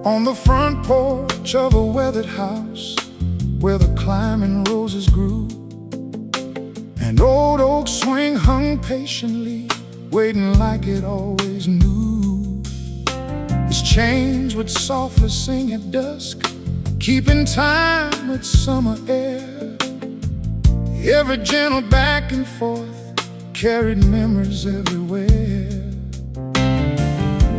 on the front porch of a weathered house where the climbing roses grew. An old oak swing hung patiently, waiting like it always knew. Its chains would softly sing at dusk, keeping time with summer air. Every gentle back and forth carried memories everywhere.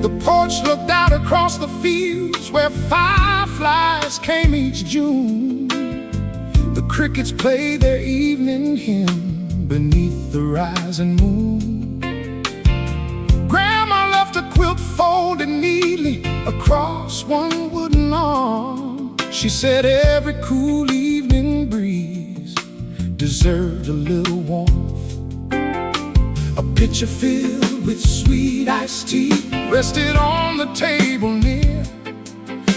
The porch looked out across the fields where fireflies came each June. The crickets played their evening hymn beneath the rising moon. Grandma left a quilt folded neatly across one wooden arm. She said every cool evening breeze deserved a little warmth. A pitcher filled with sweet iced tea rested on the table near.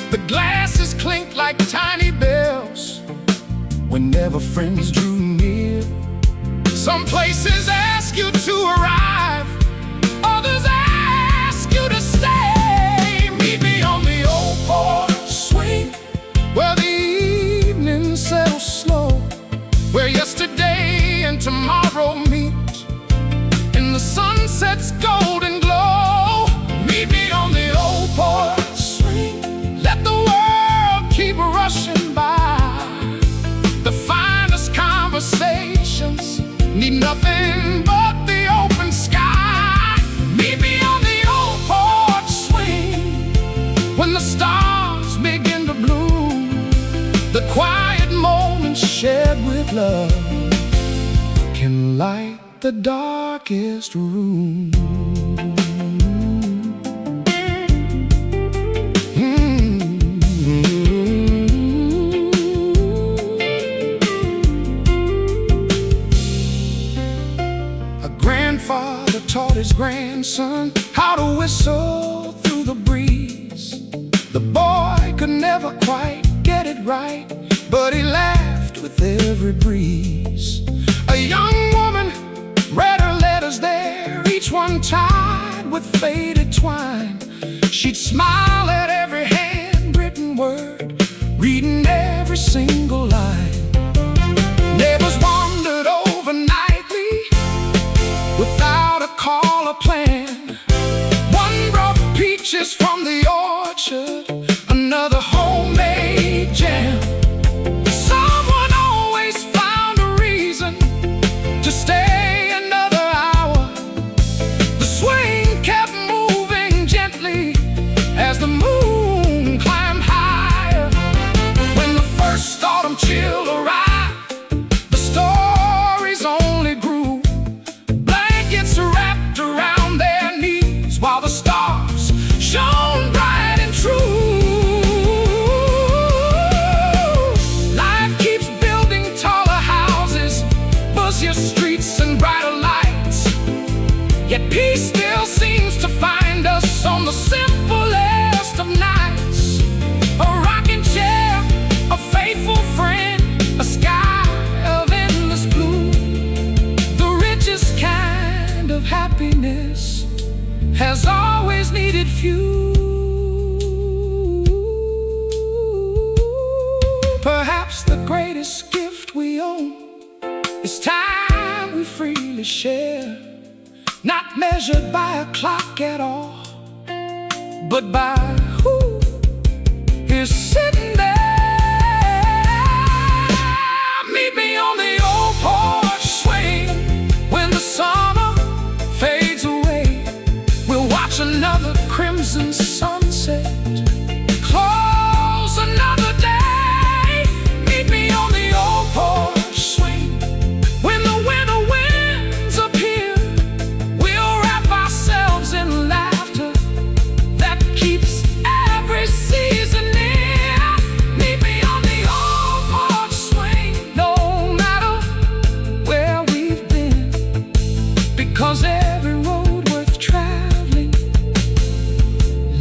The glasses clinked like tiny bells whenever friends drew near. Some places ask you to arrive, others ask you to stay. Meet me on the old porch swing, where the evening settles slow, where yesterday and tomorrow meet in the sunset's golden glow. Meet me on the old porch swing, let the world keep rushing by. The finest conversations need nothing but the open sky. Meet me on the old porch swing, when the stars begin to bloom. The quiet moments shared with love can light the darkest room. A grandfather taught his grandson how to whistle through the breeze. The boy could never quite get it right, but he laughed with every breeze. A young woman read her letters there, each one tied with faded twine. She'd smile at every handwritten word, reading every single line. Neighbors wandered over nightly without a call or plan. One brought peaches from the orchard, another homemade jam. Someone always found a reason to stay another hour. The swing kept moving gently as the moon climbed higher. When the first autumn chill arrived, the stories only grew. Blankets wrapped around their knees while the stars shone bright and true. Life keeps building taller houses, busier streets and brighter lights, yet peace still seems to find us on the simplest of nights. A rocking chair, a faithful friend, a sky of endless blue. The richest kind of happiness has always needed few. Perhaps the greatest gift we own is time we freely share, not measured by a clock at all, but by who is sitting there. Meet me on the old porch swing, when the summer fades away. We'll watch another crimson sunset, close another day. Meet me on the old porch swing, when the winter winds appear. We'll wrap ourselves in laughter that keeps every season near. Meet me on the old porch swing, no matter where we've been, because every road worth traveling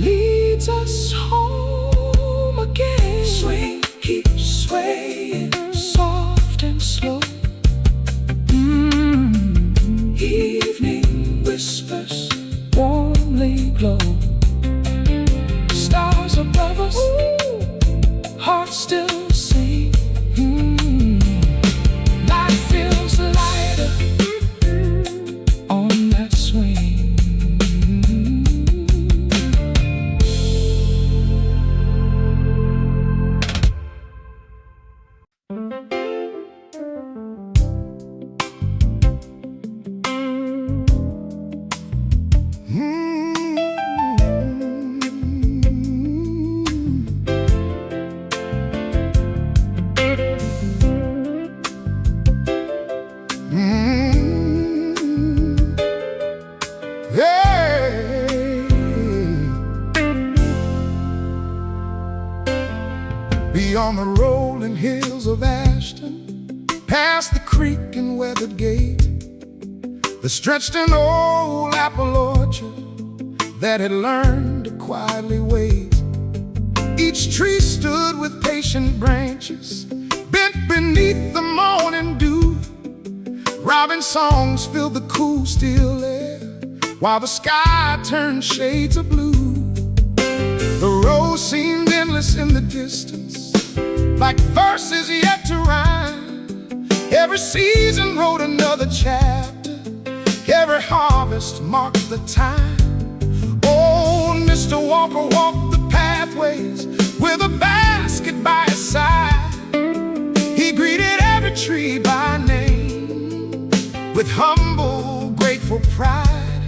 leads us home again. Swing, keep swaying, soft and slow. Evening whispers warmly glow. Stars above us beyond the rolling hills of Ashton, past the creek and weathered gate, that stretched an old apple orchard that had learned to quietly wait. Each tree stood with patient branches bent beneath the morning dew. Robin songs filled the cool, still air, while the sky turned shades of blue. The road seemed endless in the distance, like verses yet to rhyme. Every season wrote another chapter, every harvest marked the time. Old Mr. Walker walked the pathways with a basket by his side. He greeted every tree by name with humble, grateful pride.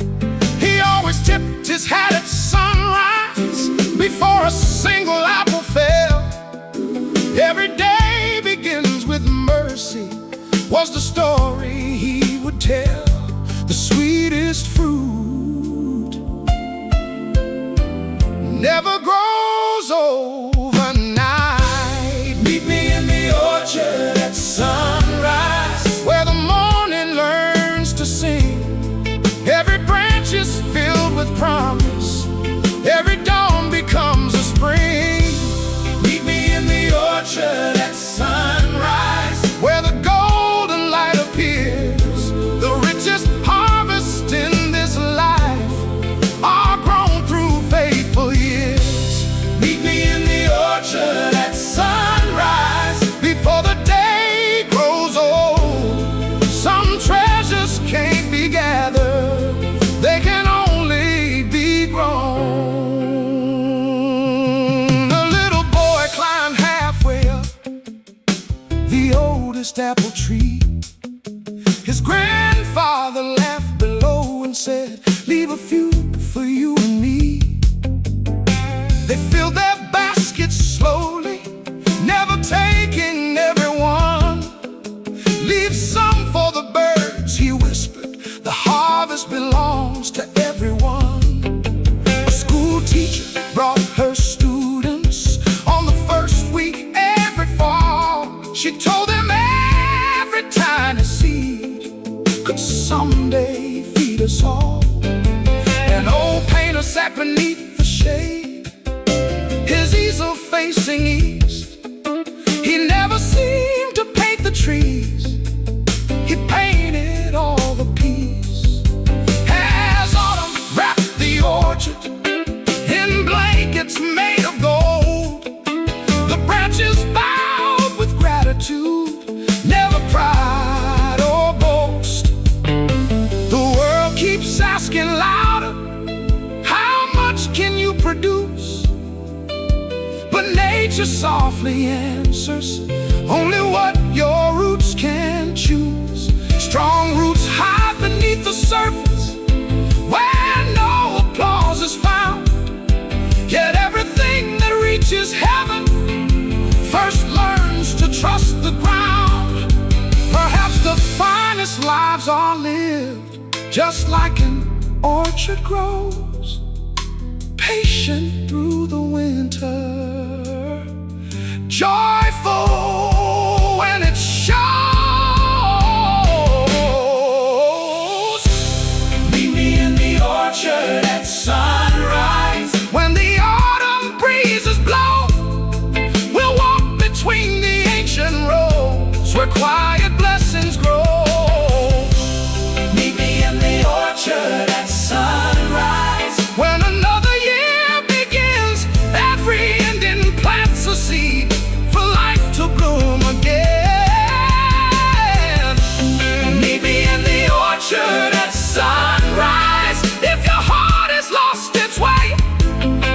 He always tipped his hat at sunrise before a single apple fell. Every day begins with mercy was the story he would tell. The sweetest fruit never grows overnight. Meet me in the orchard at sunrise, where the morning learns to sing. Every branch is filled with promise, every dawn becomes a spring. Meet me in the orchard at sunrise, where the golden light appears. The richest harvest in this life are grown through faithful years. Meet me in the orchard at sunrise, before the day grows old. Some treasures can't be gathered, they can only be grown. A little boy climbed halfway up the oldest apple tree. His grandfather laughed below and said, "Leave a few for you and me." They filled their baskets slowly, never taking every one. "Leave some for the birds," he whispered, "the harvest belongs to everyone." A school teacher brought her students on the first week every fall. She told them every tiny seed could someday feed us all. An old painter sat beneath the shade, his easel facing east. He never seemed to paint the trees, he painted all the peace. As autumn wrapped the orchard in blankets made of gold, the branches bowed with gratitude, never pride or boast. The world keeps asking louder, how much can you produce? But nature softly answers, only what your roots can choose. Strong roots hide beneath the surface, where no applause is found. Yet everything that reaches heaven first learns to trust the ground. Perhaps the finest lives are lived just like an orchard grows, patient through the winter, joyful when it shows. Meet me in the orchard at sunrise, when the autumn breezes blow. We'll walk between the ancient roads, where quiet blessings grow. Meet me in the orchard at sunrise, when another year begins. Every Indian plants a seed for life to bloom again. Meet me in the orchard at sunrise, if your heart has lost its way.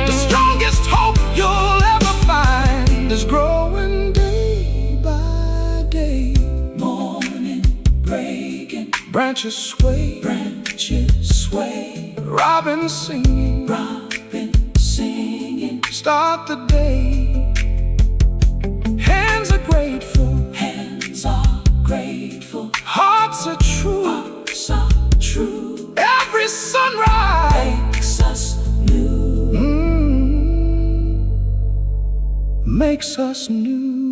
The strongest hope you'll ever find is growing day by day. Morning breaking, branches sway, robin singing, start the day. Hands are grateful, hearts are true, every sunrise makes us new. makes us new.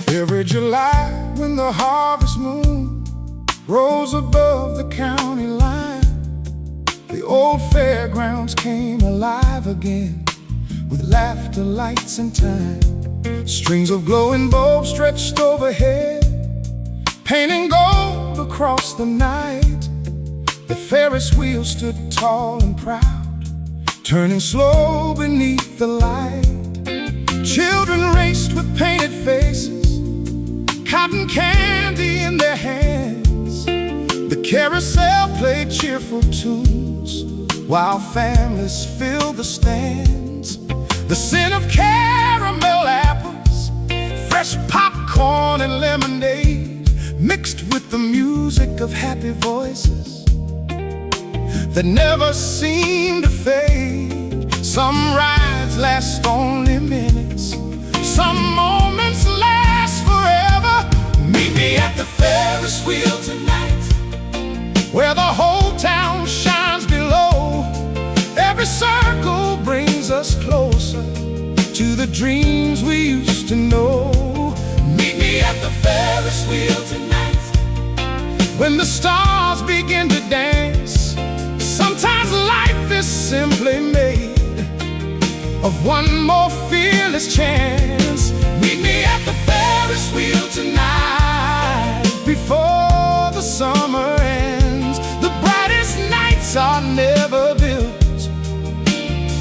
Every July when the harvest moon rose above the county line, the old fairgrounds came alive again with laughter, lights, and time. Strings of glowing bulbs stretched overhead, painting gold across the night. The Ferris wheel stood tall and proud, turning slow beneath the light. Children raced with painted faces, cotton candy in their hands. The carousel played cheerful tunes while families filled the stands. The scent of caramel apples, fresh popcorn and lemonade, mixed with the music of happy voices that never seemed to fade. Some rides last only minutes, some moments last forever. Meet me at the Ferris wheel tonight, where the whole town shines below. Every circle brings us closer to the dreams we used to know. Meet me at the Ferris wheel tonight, when the stars begin to dance. Sometimes life is simply made of one more fearless chance. Meet me at the Ferris wheel tonight, before the summer ends. The brightest nights are never built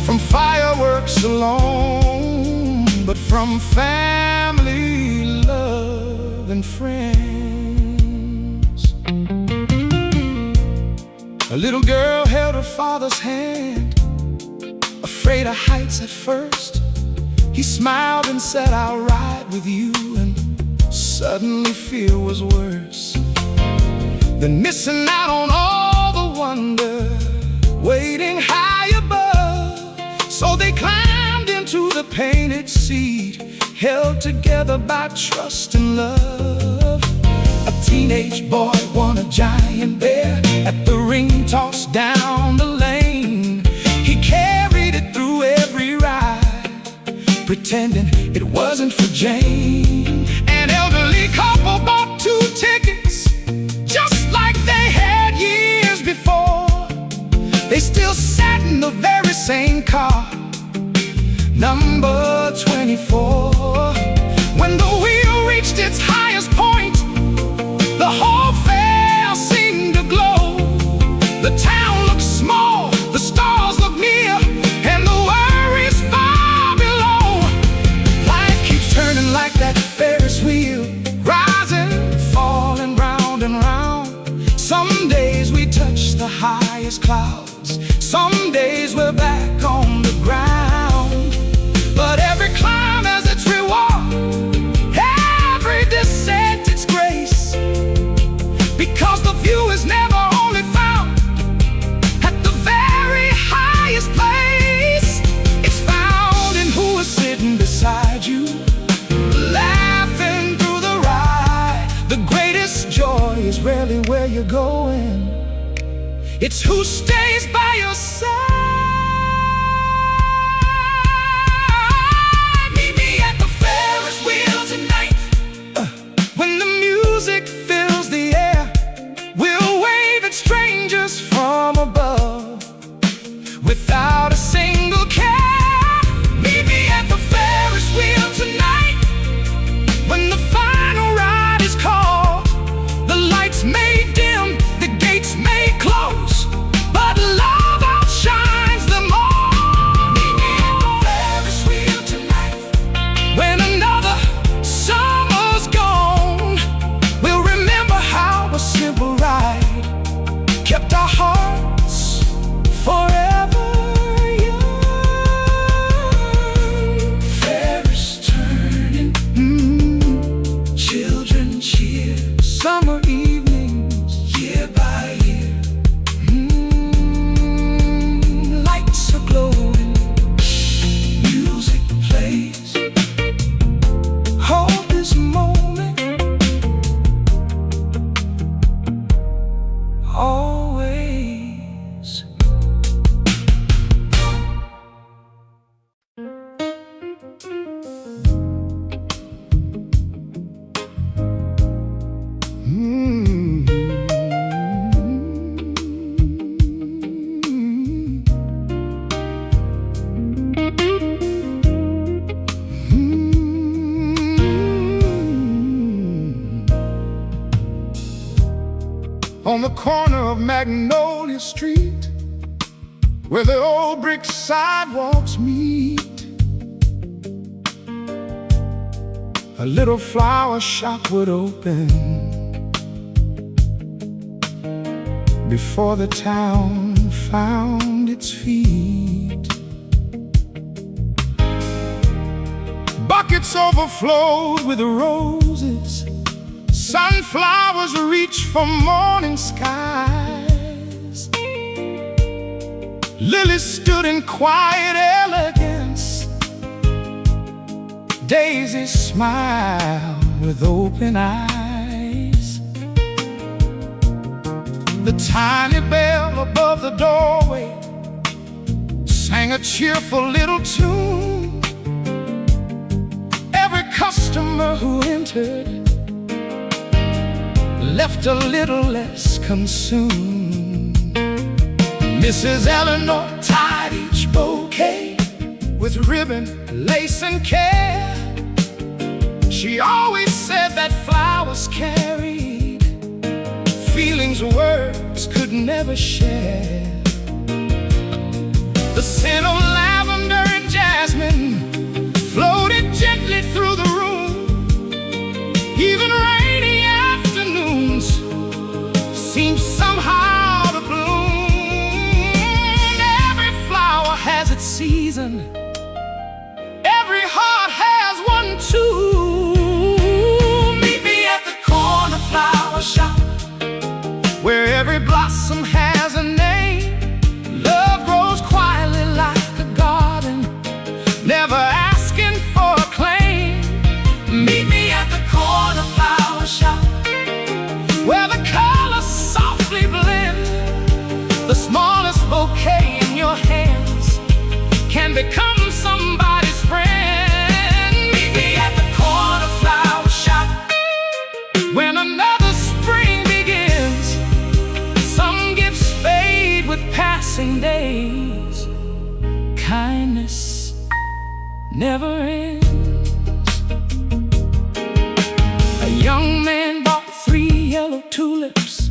from fireworks alone, but from family, love, and friends. A little girl held her father's hand, afraid of heights at first. He smiled and said, "I'll ride with you," and suddenly fear was worse than missing out on all the wonder waiting high above. So they climbed into the painted seat, held together by trust and love. A teenage boy won a giant bear at the ring toss down the lane. He carried it through every ride, pretending it wasn't for Jane. An elderly couple bought 2 tickets, just like they had years before. They still sat in the very same car, number 24. When the wheel reached its highest point, the whole fair seemed to glow. The town looked small, the stars looked near, and the worries far below. Life keeps turning like that Ferris wheel, rising, falling round and round. Some days we touch the highest clouds, some days we're back on the ground. But every climb has its reward, every descent its grace, because the view is never only found at the very highest place. It's found in who is sitting beside you, laughing through the ride. The greatest joy is rarely where you're going, it's who stays by your side. Meet me at the Ferris wheel tonight, when the music fills the air. We'll wave at strangers from above, without a single care. Meet me at the Ferris wheel tonight, when the final ride is called. The lights may dim, the gates may close, but love outshines them all. Meet me at the Ferris wheel tonight, when another summer's gone. We'll remember summer evenings, year by year. Lights are glowing, music plays. Hold this moment, always. On the corner of Magnolia Street, where the old brick sidewalks meet, a little flower shop would open before the town found its feet. Buckets overflowed with roses, sunflowers reach for morning skies. Lilies stood in quiet elegance, daisies smiled with open eyes. The tiny bell above the doorway sang a cheerful little tune. Every customer who entered left a little less consumed. Mrs. Eleanor tied each bouquet with ribbon, lace, and care. She always said that flowers carried feelings words could never share. The scent of lavender and jasmine floated gently through the room. Even rainy afternoons seemed somehow to bloom. Every flower has its season, every heart has one too. Meet me at the corner flower shop, where every blossom has a name. Love grows quietly like a garden, never asking for a claim. Meet me at the corner flower shop, where the colors softly blend. The smallest bouquet in your hands can become somebody's friend. Meet me at the corner flower shop, when another spring begins. Some gifts fade with passing days. Kindness never ends. A young man bought 3 yellow tulips,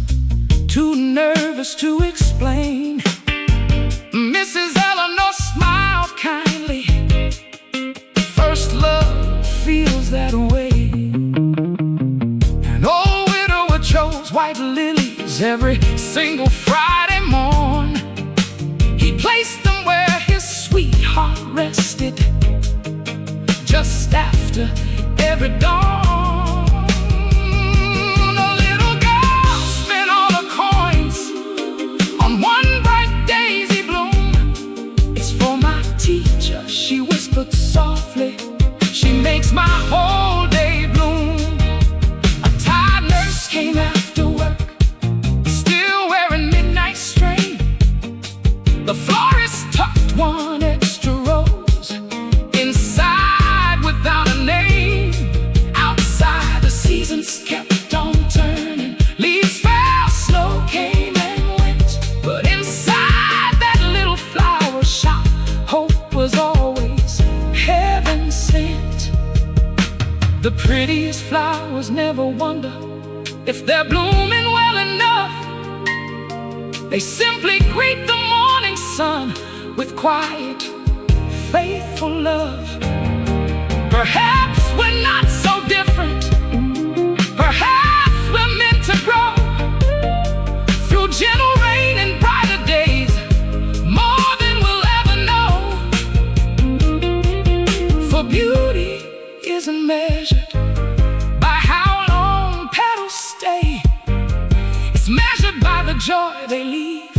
too nervous to explain. Mrs. Eleanor smiled kindly. First love feels that way. An old widower chose white lilies every single Friday morn. He placed them where his sweetheart rested, just after every dawn. A little girl spent all her coins on one bright daisy bloom. It's for my teacher, she whispered softly. She makes my whole day bloom. A tired nurse came after work, still wearing midnight strain. The florist tucked one extra rose inside without a name. Outside the seasons kept on turning, leaves fell, snow came and went. But inside that little flower shop, hope was always heaven sent. The prettiest flowers never wonder if they're blooming well enough. They simply greet the morning sun with quiet, faithful love. Perhaps we're not so different. Perhaps we're meant to grow through gentle rain and brighter days, more than we'll ever know. For beauty isn't measured by how long petals stay. why they leave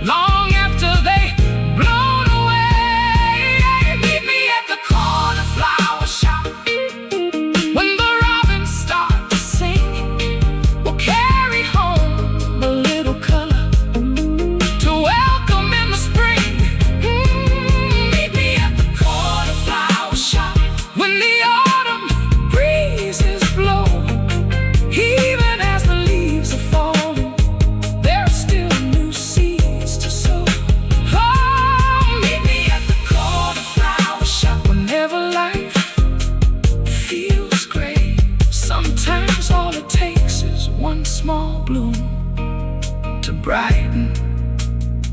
long after they blown away. Meet me at the corner flower shop when the robins start to sing. We'll carry home a little color to welcome in the spring. Meet me at the corner flower shop when the autumn breezes blow. Even as the leaves are falling, there are still new seeds to sow. Oh, meet me at the corner flower shop whenever life feels gray. Sometimes all it takes is one small bloom to brighten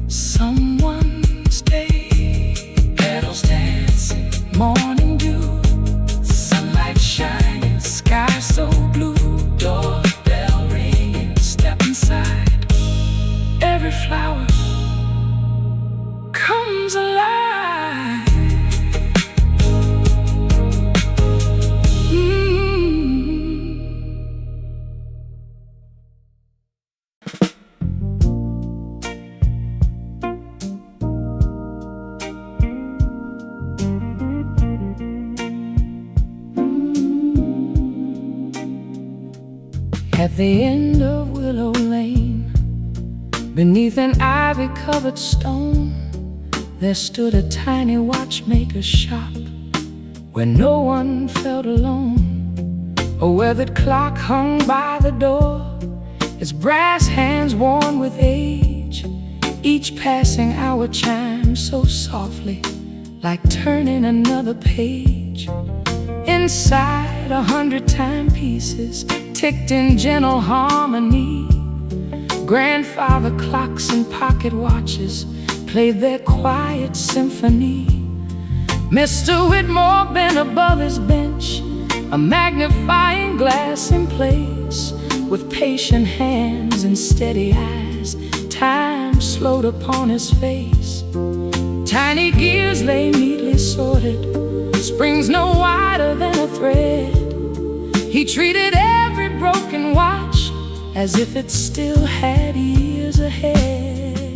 someone's day. Petals dancing, morning dew, sunlight shining, sky so blue. Doorbell ringing, step inside. Every flower comes alive. At the end of Willow Lane, beneath an ivy-covered stone, there stood a tiny watchmaker's shop where no one felt alone. A weathered clock hung by the door, its brass hands worn with age. Each passing hour chimed so softly, like turning another page. Inside, 100 timepieces ticked in gentle harmony. Grandfather clocks and pocket watches played their quiet symphony. Mr. Whitmore bent above his bench, a magnifying glass in place. With patient hands and steady eyes, time slowed upon his face. Tiny gears lay neatly sorted, springs no wider than a thread. He treated every broken watch as if it still had years ahead.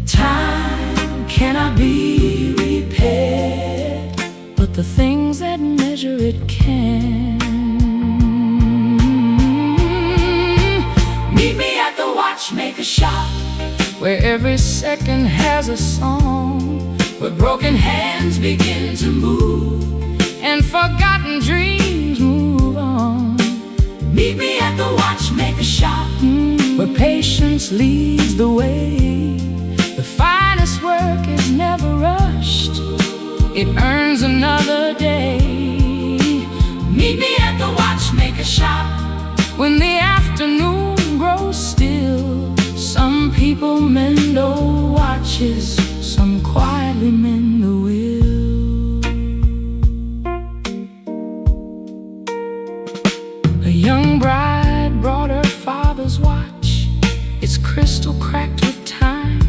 Time cannot be repaired, but the things that measure it can. Meet me at the watchmaker's shop, where every second has a song, where broken hands begin to move and forgotten dreams move on. Meet me at the watchmaker's shop, where patience leads the way. The finest work is never rushed, it earns another day. Meet me at the watchmaker's shop when the afternoon grows still. Some people mend old watches, some quietly mend the wheel. A young bride brought her father's watch, its crystal cracked with time.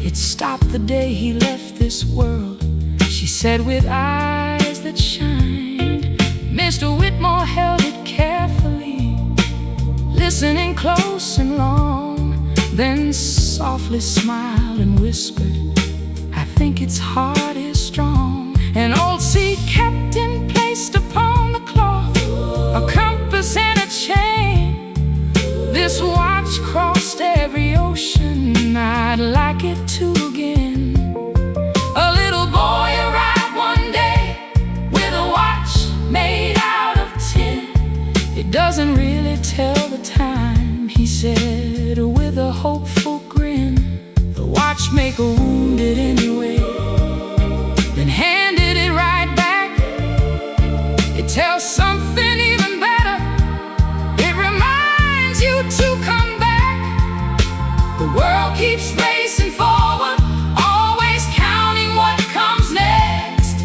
It stopped the day he left this world, she said with eyes that shined. Mr. Whitmore held it carefully, listening close and long, then softly smiled and whispered, I think its heart is strong. An old seat kept in place upon the cloth, a compass and a chain. This watch crossed every ocean, I'd like it to again. A little boy arrived one day with a watch made out of tin. It doesn't really tell the time, he said with a hopeful grin. The watchmaker wounded anyway, then handed it right back. It tells something even better, it reminds you to come back. The world keeps racing forward, always counting what comes next.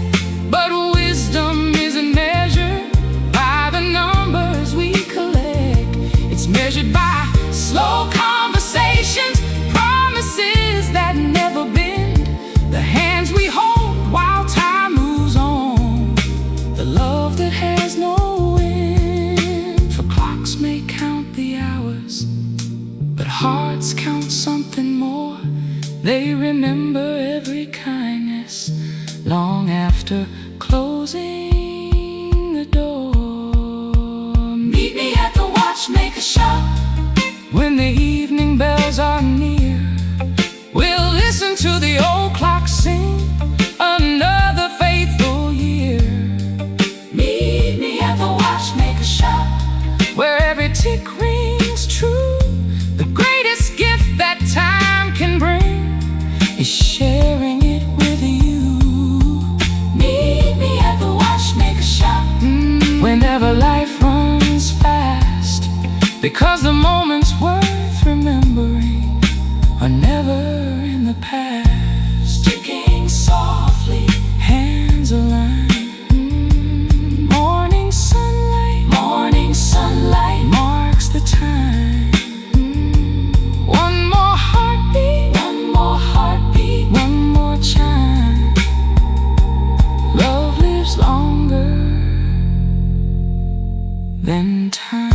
But wisdom isn't measured by the numbers we collect. It's measured by slow conversations, promises that never bend, the hands we hold while time moves on, the love that has no end. For clocks may count the hours, but hearts count something more. They remember every kindness long after closing the door. Meet me at the watchmaker shop when the evening bells are near. We'll listen to the old clock sing another faithful year. Meet me at the watchmaker shop where every tick rings true. The greatest gift that time can bring is sharing it with you. Meet me at the watchmaker shop whenever life runs fast, because the moments worth remembering are never in the past. Ticking softly, hands aligned. Morning sunlight marks the time. One more heartbeat, one more chime. Love lives longer than time.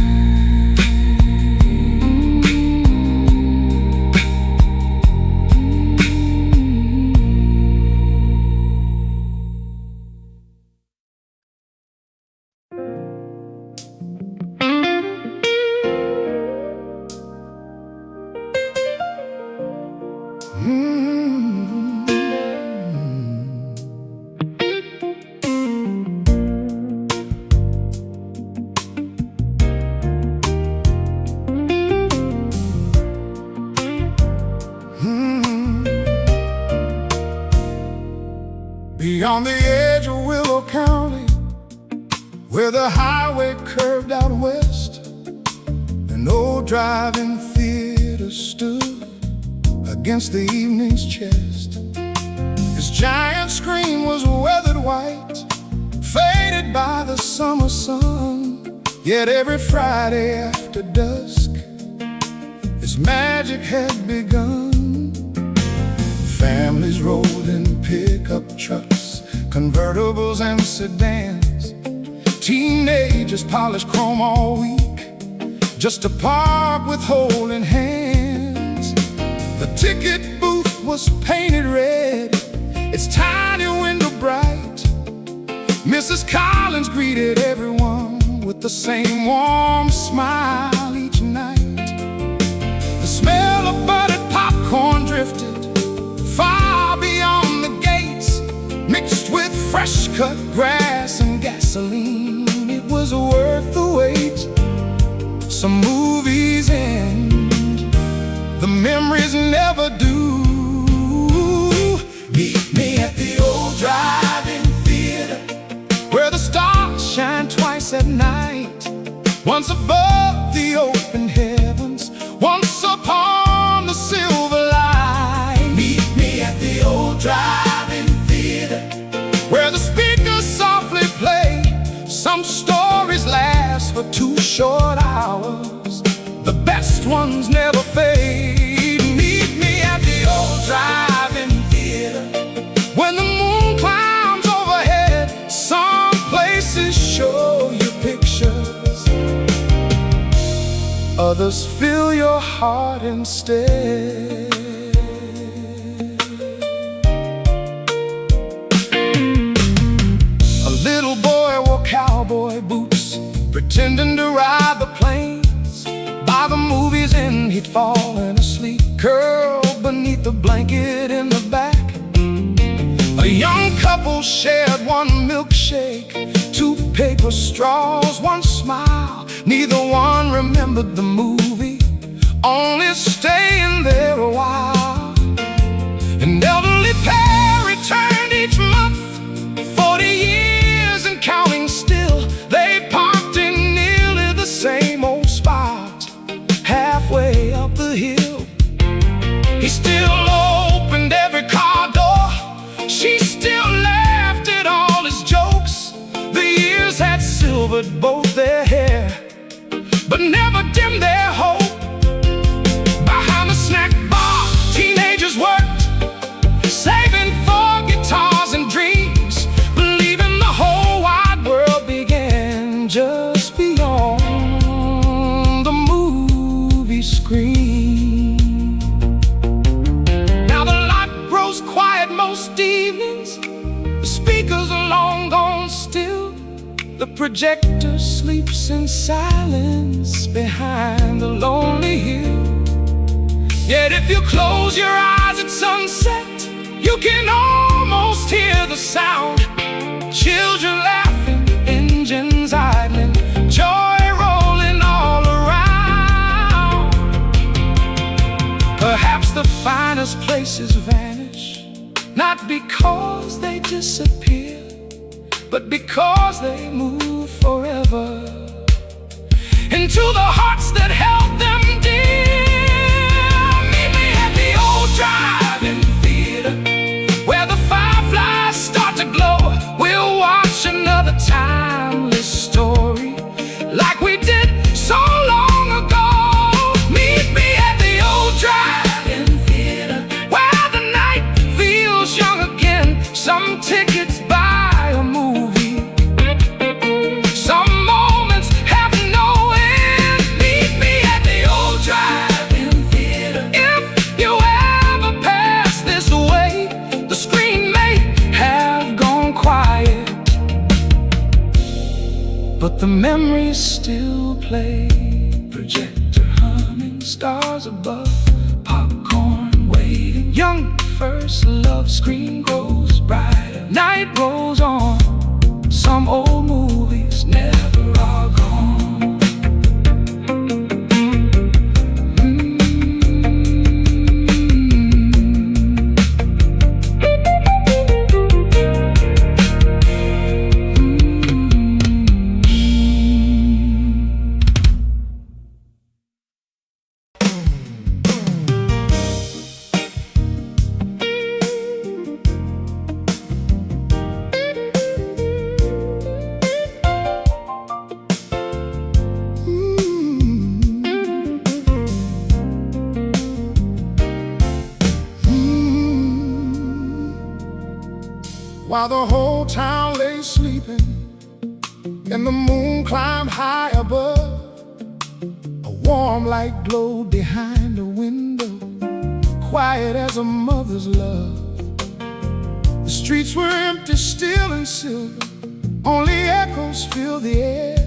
Beyond the edge of Willow County, where the highway curved out west, an old drive-in theater stood against the evening's chest. Its giant screen was weathered white, faded by the summer sun. Yet every Friday after dusk, its magic had begun. Families rolled in pickup trucks, convertibles and sedans. Teenagers polished chrome all week just to park with holding hands. The ticket booth was painted red, its tiny window bright. Mrs. Collins greeted everyone with the same warm smile each night. The smell of buttered popcorn drifted far beyond the gates, mixed with fresh-cut grass and gasoline. It was worth the wait. Some movies end, the memories never do. Meet me at the old drive-in theater, where the stars shine twice at night. Once above the open heavens, once upon the silver line. Meet me at the old drive-in theater, where the speakers softly play. Some stories last for 2 short hours, the best ones never fade. Meet me at the old drive-in theater, when the moon climbs overhead. Some places show you pictures, others fill your heart instead. A little boy wore cowboy boots, pretending to ride the plains. By the movie's end, he'd fallen asleep, curled beneath the blanket in the back. A young couple shared one milkshake, 2 paper straws, 1 smile. Neither one remembered the movie, only staying there a while. An elderly pair returned each month, 40 years and counting still. They parked in nearly the same old spot, halfway up the hill. He still opened every car door, she still laughed at all his jokes. The years had silvered both their hair, but never dimmed their hope. Behind the snack bar, teenagers worked, saving for guitars and dreams, believing the whole wide world began just beyond the movie screen. projector sleeps in silence behind the lonely hill. Yet if you close your eyes at sunset, you can almost hear the sound. Children laughing, engines idling, joy rolling all around. Perhaps the finest places vanish, not because they disappear, but because they move forever into the hearts that held them dear. Meet me at the old drive-in theater, where the fireflies start to glow. We'll watch another timeless story, like we did so long ago. Meet me at the old drive-in theater, where the night feels young again. Some tickets buy a movie, some moments have no end. Meet me at the old drive-in theater. If you ever pass this way, the screen may have gone quiet, but the memories still play. Projector humming, stars above, popcorn waiting. Young first love, screen grows brighter, night rolls on. Some old movies never are gone. While the whole town lay sleeping and the moon climbed high above, a warm light glowed behind a window, quiet as a mother's love. The streets were empty, still and silver, only echoes filled the air.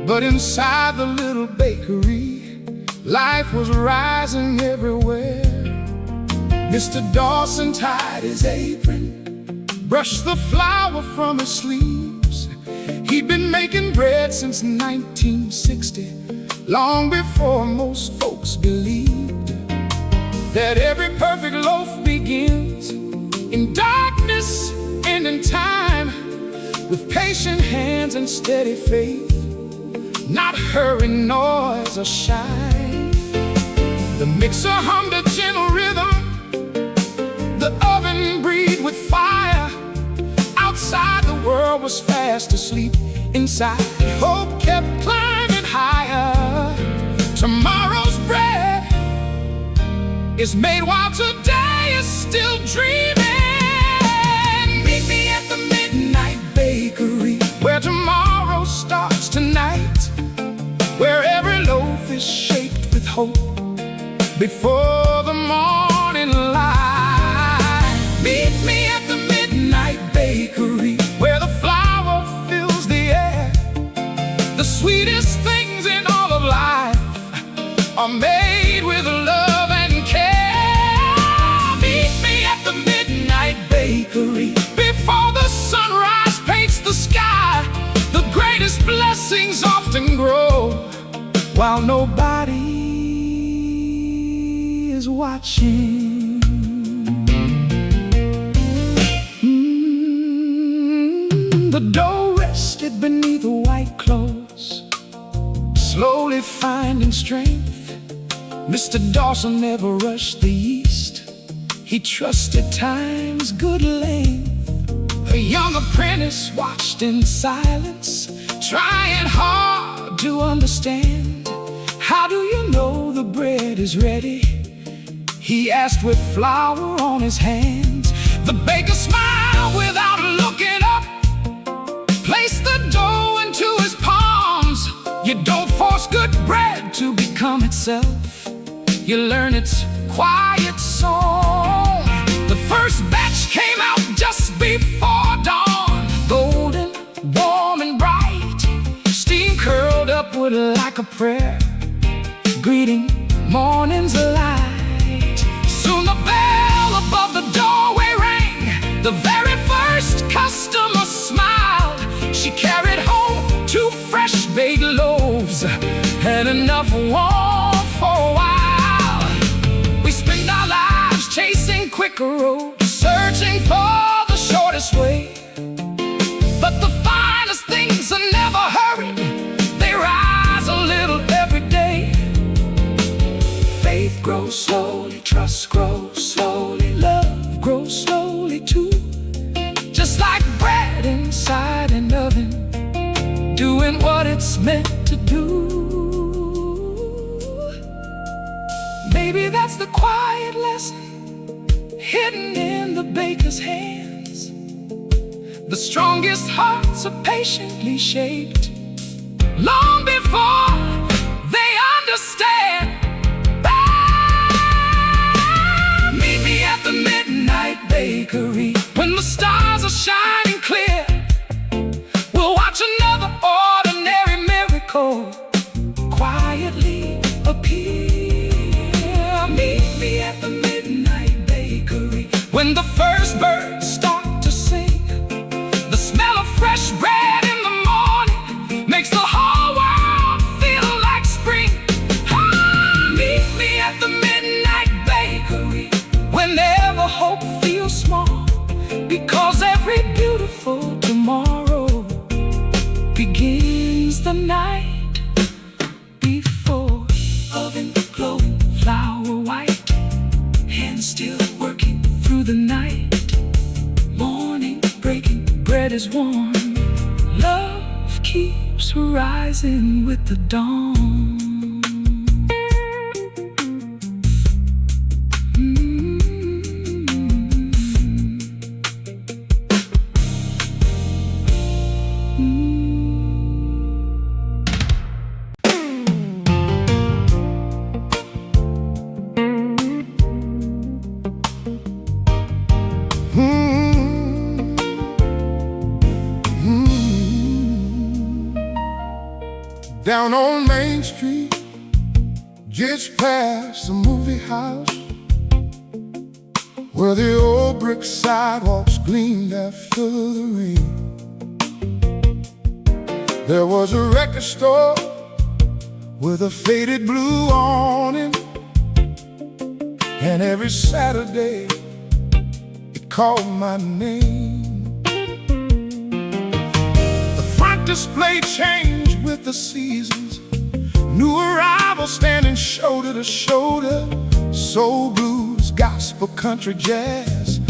But inside the little bakery, life was rising everywhere. Mr. Dawson tied his apron, brushed the flour from his sleeves. He'd been making bread since 1960, long before most folks believed that every perfect loaf begins in darkness and in time, with patient hands and steady faith, not hurry, noise, or shine. The mixer hummed a gentle rhythm, the oven breathed with fire. Outside the world was fast asleep, inside hope kept climbing higher. Tomorrow's bread is made while today is still dreaming. Meet me at the midnight bakery, where tomorrow starts tonight, where every loaf is shaped with hope before the morning light. Meet me at the midnight bakery, where the flour fills the air. The sweetest things in all of life are made with love and care. Meet me at the midnight bakery, before the sunrise paints the sky. The greatest blessings often grow while nobody is watching. The dough rested beneath the white clothes, slowly finding strength. Mr. Dawson never rushed the yeast, he trusted time's good length. A young apprentice watched in silence, trying hard to understand. How do you know the bread is ready? He asked with flour on his hands. The baker smiled without looking up, placed the dough into his palms. You don't force good bread to become itself, you learn its quiet song. The first batch came out just before dawn, golden, warm and prayer, greeting morning's light. Soon the bell above the doorway rang. The very first customer smiled. She carried home 2 fresh baked loaves and enough warmth for a while. We spent our lives chasing quicker roads, searching for the shortest way. But the finest things are never hurried. They rise a little every day. Faith grows slowly, trust grows slowly, love grows slowly too. Just like bread inside an oven, doing what it's meant to do. Maybe that's the quiet lesson hidden in the baker's hands. The strongest hearts are patiently shaped long before they understand. Meet me at the midnight bakery when the stars are shining clear. We'll watch another ordinary miracle quietly appear. Meet me at the midnight bakery when the first birds start to sing. The smell of fresh bread in the morning makes the whole world feel like spring. Meet me at the midnight bakery whenever hope feels small, because every beautiful tomorrow begins the night before. Oven glowing, flour white, hands still working through the night. Morning breaking, bread is warm, love keeps rising with the dawn. Down on Main Street, just past the movie house, where the old brick sidewalks gleamed after the rain, there was a record store with a faded blue awning, and every Saturday it called my name. The front display changed with the seasons, new arrivals standing shoulder to shoulder. Soul, blues, gospel, country, jazz,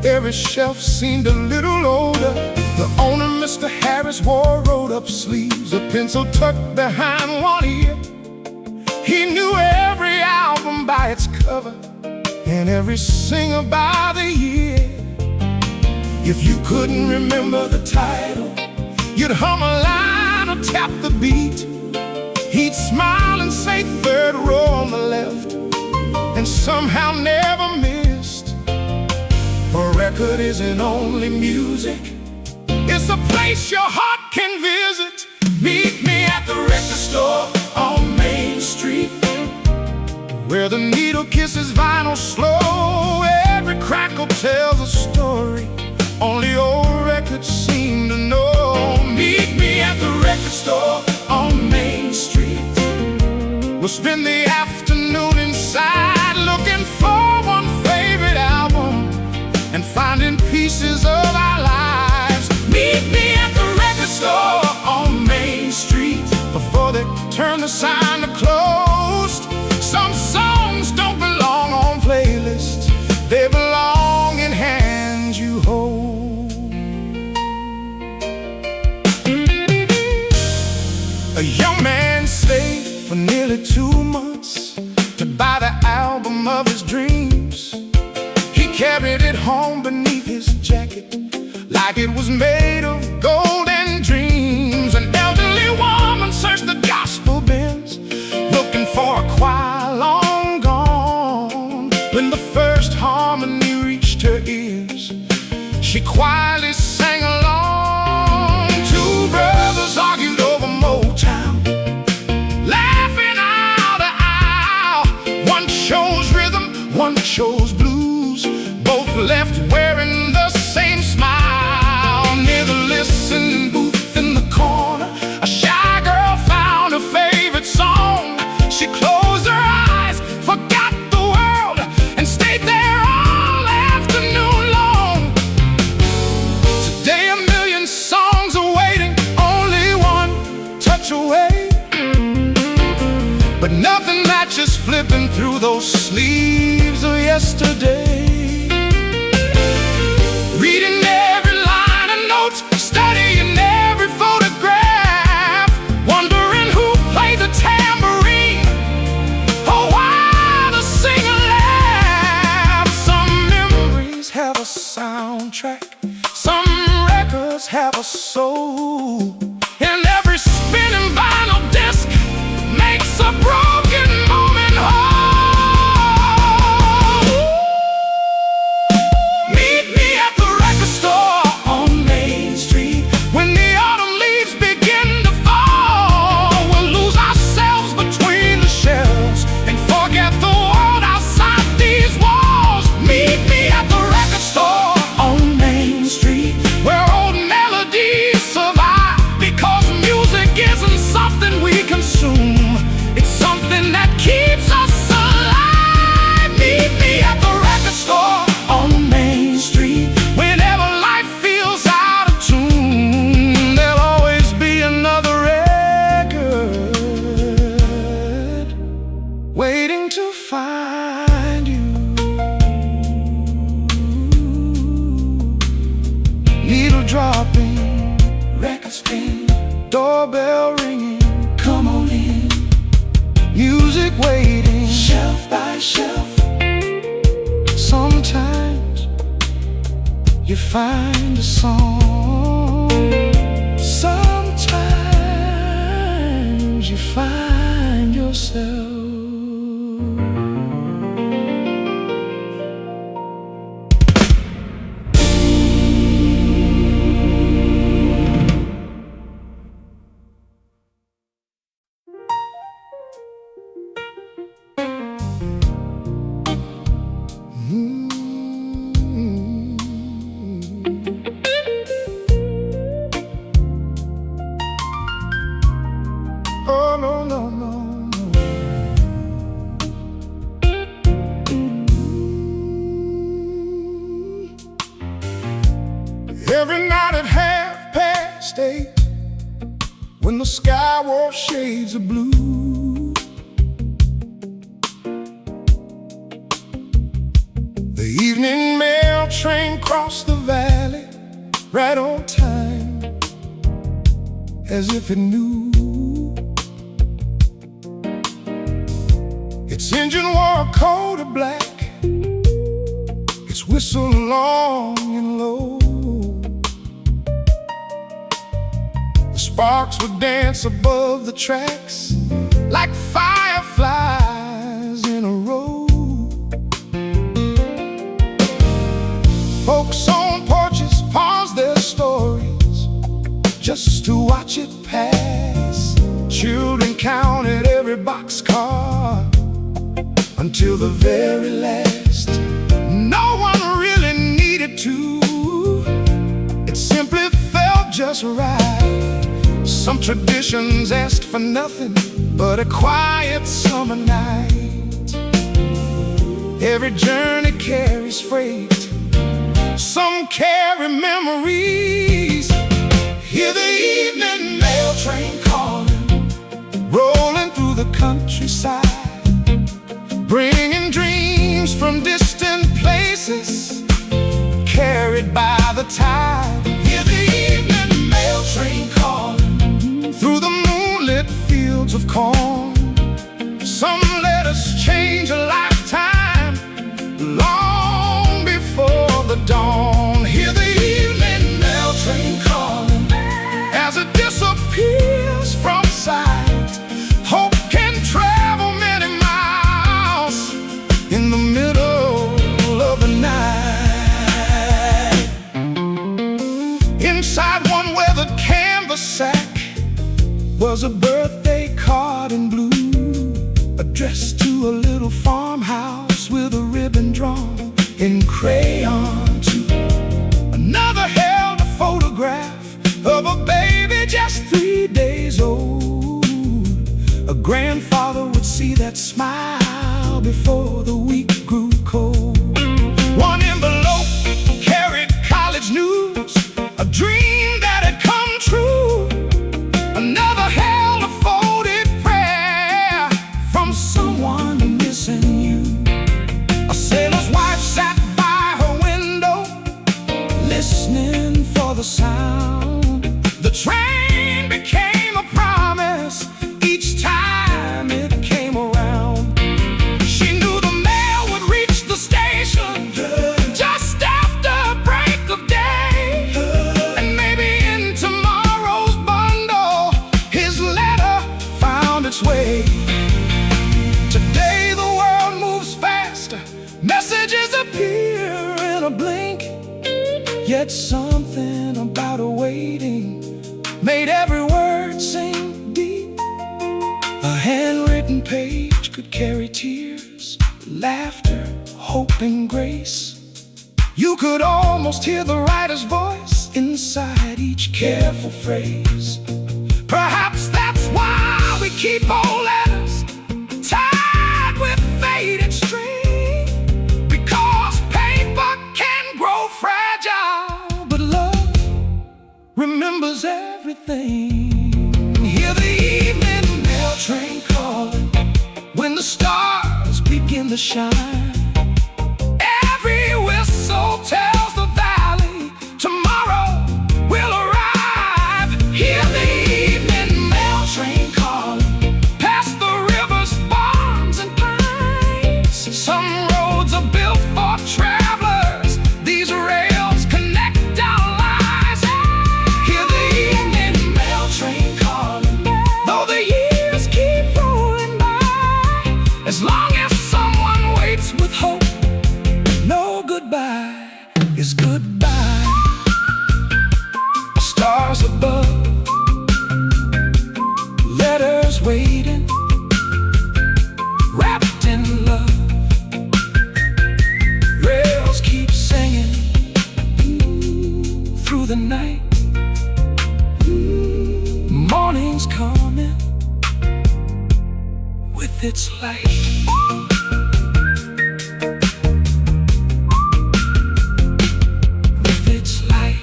every shelf seemed a little older. The owner, Mr. Harris, wore rolled-up sleeves, a pencil tucked behind one ear. He knew every album by its cover and every singer by the year. If you couldn't remember the title, you'd hum a line or tap the beat. He'd smile and say third row on the left, and somehow never missed. A record isn't only music, it's a place your heart can visit. Meet me at the record store on Main Street, where the needle kisses vinyl slow. Every crackle tells a story only old records seem to know. Meet me at the record store on Main Street. We'll spend the afternoon inside, looking for one favorite album and finding pieces of our lives. Meet me at the record store on Main Street before they turn the sign to closed. Some songs don't belong on playlists, they belong in hands you hold. A young man stayed for nearly 2 months to buy the album of his dreams. He carried it home beneath his jacket like it was made of gold and dreams. An elderly woman searched the gospel bins, looking for a choir long gone. When the first harmony reached her ears, she quietly sang along. Two brothers argued over Motown, laughing one chose blues. Both left wearing the same smile. Near the listening booth in the corner, a shy girl found her favorite song. She closed her eyes, forgot the world, and stayed there all afternoon long. Today a million songs are waiting, only one touch away. But nothing matches flipping through those sleeves of yesterday. Reading every line of notes, studying every photograph, wondering who played the tambourine, or why the singer laughed. Some memories have a soundtrack, some records have a soul, and every spinning vinyl disc makes a broken moment whole. Meet me at the record store on Main Street. When the autumn leaves begin to fall, we'll lose ourselves between the shelves and forget the world outside these walls. Meet me at the record store on Main Street, where old melodies survive, because music isn't something we consume, it's something that keeps us alive. Meet me at the record store on Main Street. Whenever life feels out of tune, there'll always be another record waiting to find you. Needle dropping, record spin, doorbell ringing, come on in. Music waiting, shelf by shelf. Sometimes you find a song, sometimes you find yourself. Oh, no, no, no, no. Every night at 8:30, when the sky wore shades of blue, the evening mail train crossed the valley right on time, as if it knew. Its engine wore a coat of black, its whistle long and low. The sparks would dance above the tracks like fireflies in a row. Folks on porches paused their stories just to watch it pass. Children counted every boxcar until the very last. No one really needed to, it simply felt just right. Some traditions asked for nothing but a quiet summer night. Every journey carries freight, some carry memories. Hear the evening mail train calling, rolling through the countryside, bringing dreams from distant places, carried by the tide. Hear the evening mail train calling, through the moonlit fields of corn. Some letters change a lifetime, long before the dawn. Hear the evening mail train calling, as it disappears from sight. Hope can travel many miles in the middle of the night. Inside one weathered canvas sack was a birthday card in blue, addressed to a little farmhouse with a ribbon drawn in crayon too. Another held a photograph of a baby just 3 days old. A grandfather would see that smile before the week grew cold. One envelope carried college news, a dream that had come true. Another held a folded prayer from someone missing you. A sailor's wife sat by her window, listening for the sound. The train became a promise each time it came around. She knew the mail would reach the station just after break of day. And maybe in tomorrow's bundle his letter found its way. Today the world moves faster, messages appear in a blink. Yet something about a waiting made every word sing deep. A handwritten page could carry tears, laughter, hope, and grace. You could almost hear the writer's voice inside each careful phrase. Perhaps that's why we keep old letters tied with faded string, because paper can grow fragile, but love remembers everything. Hear the evening mail train calling when the stars begin to shine. Every whistle tells the valley tomorrow will arrive. Hear the evening mail train calling past the rivers, farms, and pines. Some roads are built for travelers, these rails connect our lives. Hear the evening mail train calling, though the years keep rolling by. As long as someone waits with hope, no goodbye is goodbye. Stars above, letters waiting, wrapped in love. Rails keep singing through the night. Morning's coming with its light. With its light.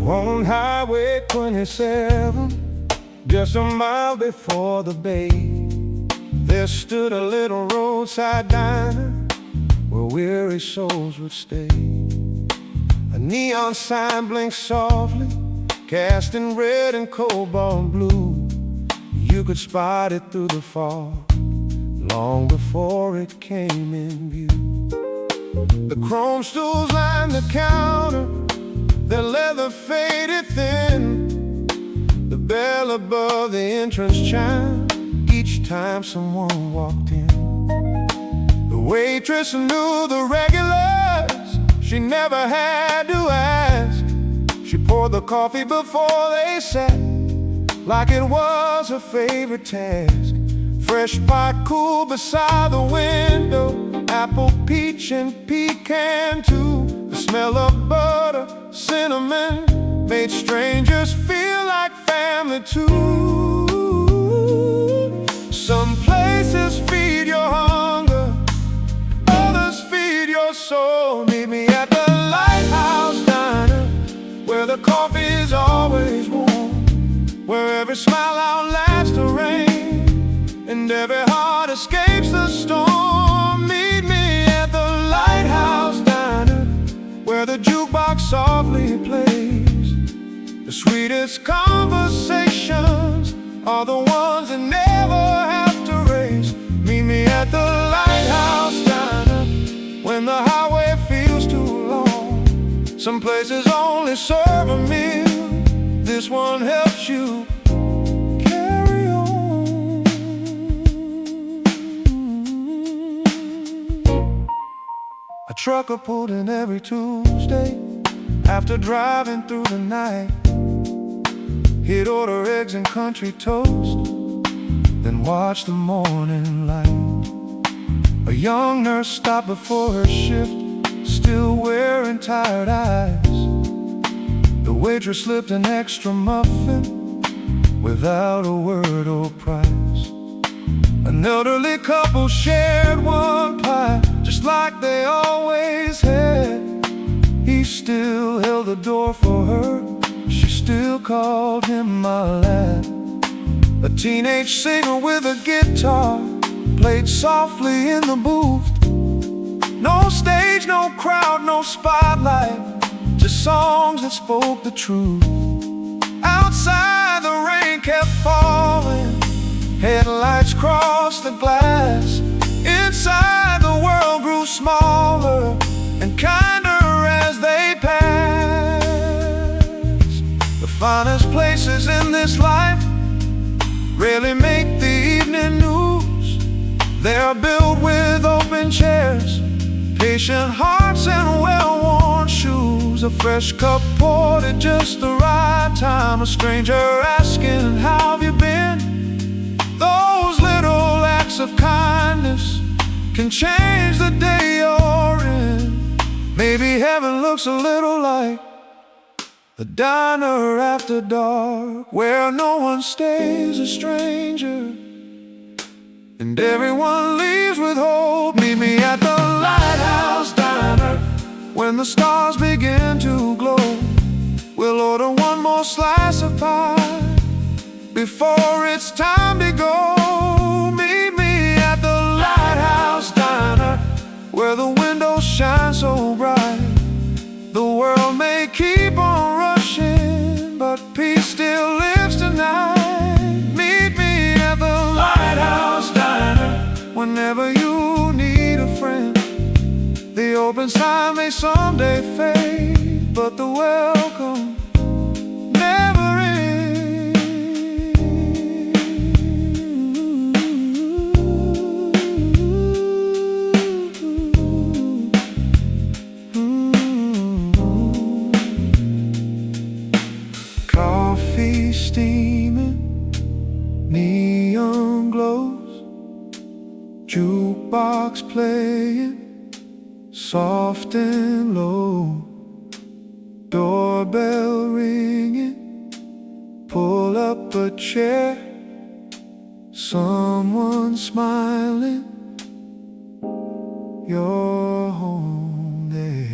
On Highway 27, just a mile before the bay, there stood a little roadside diner where weary souls would stay. A neon sign blinked softly, casting red and cobalt blue. You could spot it through the fog long before it came in view. The chrome stools lined the counter, their leather faded thin. The bell above the entrance chimed each time someone walked in. The waitress knew the regulars, she never had to ask. She poured the coffee before they sat, like it was her favorite task. Fresh pot cool beside the window, apple, peach, and pecan too. The smell of butter, cinnamon, made strangers feel like family too. Some places feed your hunger, others feed your soul. Meet me at the Lighthouse Diner, where the coffee is always warm, where every smile outlasts the rain, and every heart escapes the storm. Meet me at the Lighthouse Diner, where the jukebox softly plays. The sweetest conversations are the ones that never have to race. Meet me at the Lighthouse Diner. Some places only serve a meal. This one helps you carry on. A trucker pulled in every Tuesday. After driving through the night, he'd order eggs and country toast, then watch the morning light. A young nurse stopped before her shift, still wearing tired eyes. The waitress slipped an extra muffin without a word or price. An elderly couple shared one pie, just like they always had. He still held the door for her, she still called him my lad. A teenage singer with a guitar played softly in the booth. No stage, no crowd, no spotlight, just songs that spoke the truth. Outside the rain kept falling, headlights crossed the glass. Inside the world grew smaller and kinder as they passed. The finest places in this life rarely make the evening news. They are built with open chairs, patient hearts and well-worn shoes. A fresh cup poured at just the right time, a stranger asking, how have you been? Those little acts of kindness can change the day you're in. Maybe heaven looks a little like a diner after dark, where no one stays a stranger and everyone leaves with hope. Meet me at the Lighthouse Diner when the stars begin to glow. We'll order one more slice of pie before it's time to go. Meet me at the Lighthouse Diner where the windows shine so bright. The world may keep on rushing, but peace still lives tonight. Meet me at the Lighthouse Diner whenever you need a friend. The open sign may someday fade, but the welcome never ends. Coffee steaming, neon glows, jukebox playing soft and low, doorbell ringing, pull up a chair, someone smiling, you're home there.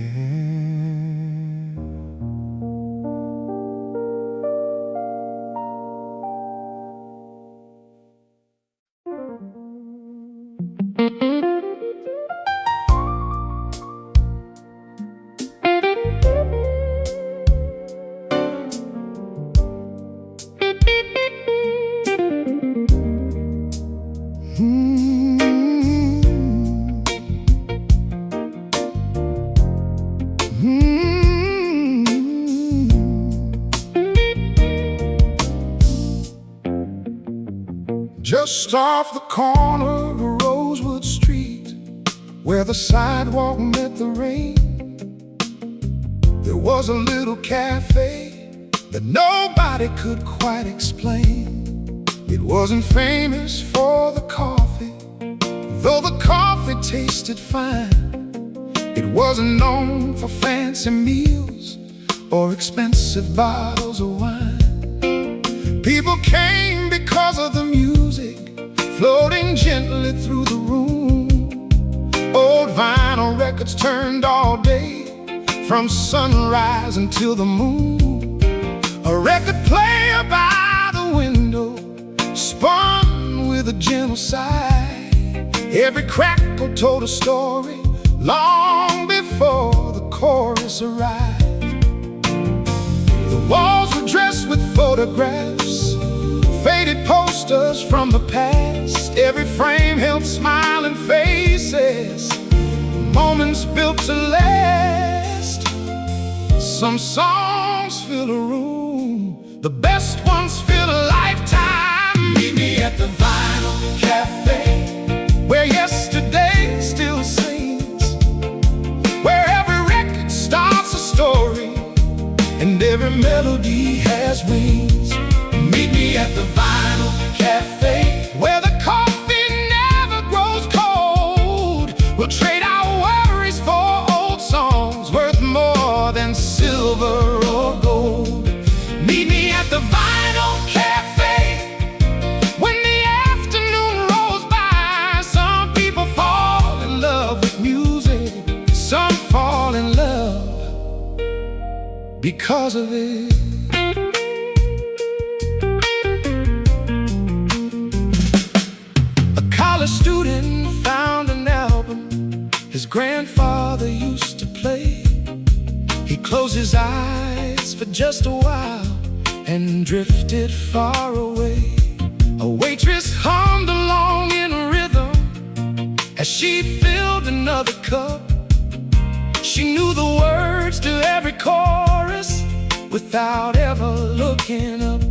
Just off the corner of Rosewood Street, where the sidewalk met the rain, there was a little cafe that nobody could quite explain. It wasn't famous for the coffee, though the coffee tasted fine. It wasn't known for fancy meals or expensive bottles of wine. People came because of the music floating gently through the room. Old vinyl records turned all day, from sunrise until the moon. A record player by the window spun with a gentle sigh. Every crackle told a story long before the chorus arrived. The walls were dressed with photographs, faded posters from the past. Every frame held smiling faces, moments built to last. Some songs fill a room, the best ones fill a lifetime. Meet me at the Vinyl Cafe, where yesterday still sings, where every record starts a story and every melody has wings. Meet me at the Vinyl Cafe, where the coffee never grows cold. We'll trade our worries for old songs worth more than silver or gold. Meet me at the Vinyl Cafe. When the afternoon rolls by, some people fall in love with music, some fall in love because of it. A college student found an album his grandfather used to play. He closed his eyes for just a while and drifted far away. A waitress hummed along in rhythm as she filled another cup. She knew the words to every chorus without ever looking up.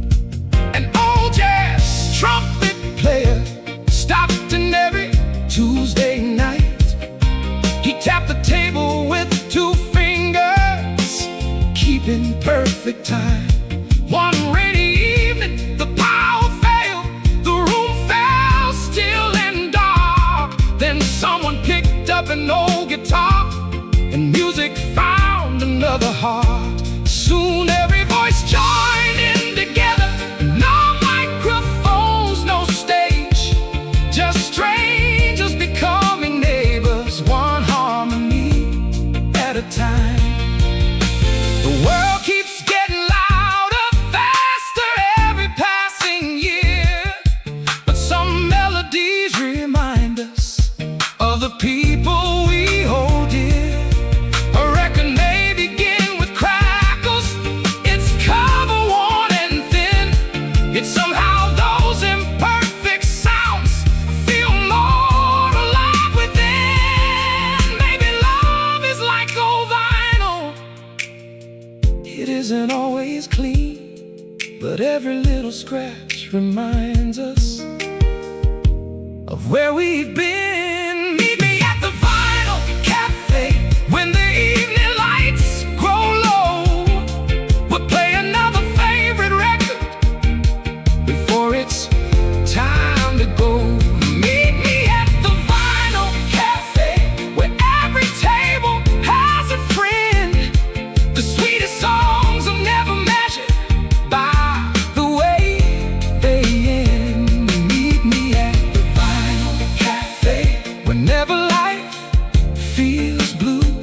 An old jazz trumpet player stopped in every Tuesday night. He tapped the table with 2 fingers, keeping perfect time. One rainy evening, the power failed, the room fell still and dark. Then someone picked up an old guitar, and music found another heart. Soon every voice joined in together. No microphones, no stage, just strangers becoming neighbors, one harmony at a time. The world keeps getting louder, faster every passing year, but some melodies remind us of the people we hold dear. A record may begin with crackles, its cover worn and thin, yet somehow those imperfect sounds feel more alive within. Maybe love is like old vinyl. It isn't always clean, but every little scratch reminds us of where we've been. Meet me at the Vinyl Cafe when the evening lights grow low. We'll play another favorite record before it's time to go. Meet me at the Vinyl Cafe, where every table has a friend. The sweetest songs are never measured by the way they end. Meet me at the Vinyl Cafe. Whenever life feels blue,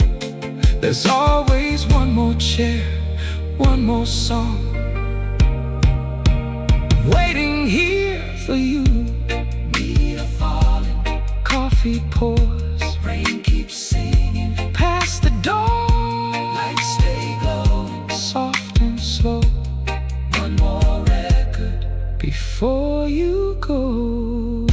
there's always one more chair, one more song waiting here for you. Meat are falling, coffee pours, rain keeps singing past the door. Lights stay glowing, soft and slow. One more record before you go.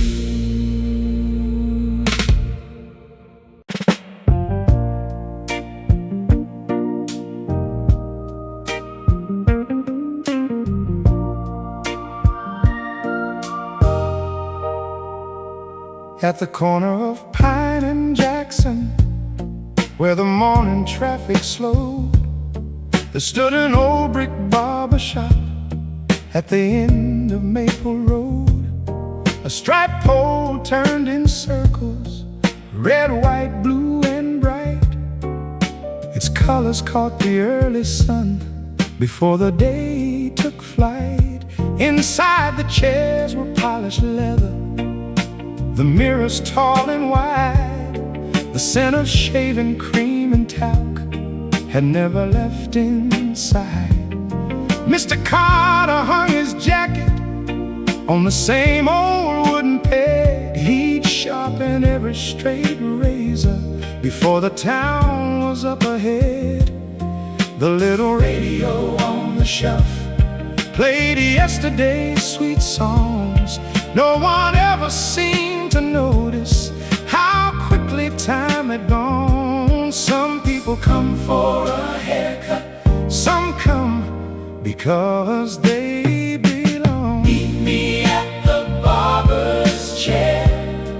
At the corner of Pine and Jackson, where the morning traffic slowed, there stood an old brick barber shop at the end of Maple Road. A striped pole turned in circles, red, white, blue, and bright. Its colors caught the early sun before the day took flight. Inside the chairs were polished leather, the mirrors tall and wide. The scent of shaving cream and talc had never left inside. Mr. Carter hung his jacket on the same old wooden peg. He'd sharpen every straight razor before the town was up ahead. The little radio on the shelf played yesterday's sweet songs. No one ever seemed to notice how quickly time had gone. Some people come for a haircut, because they belong. Meet me at the barber's chair,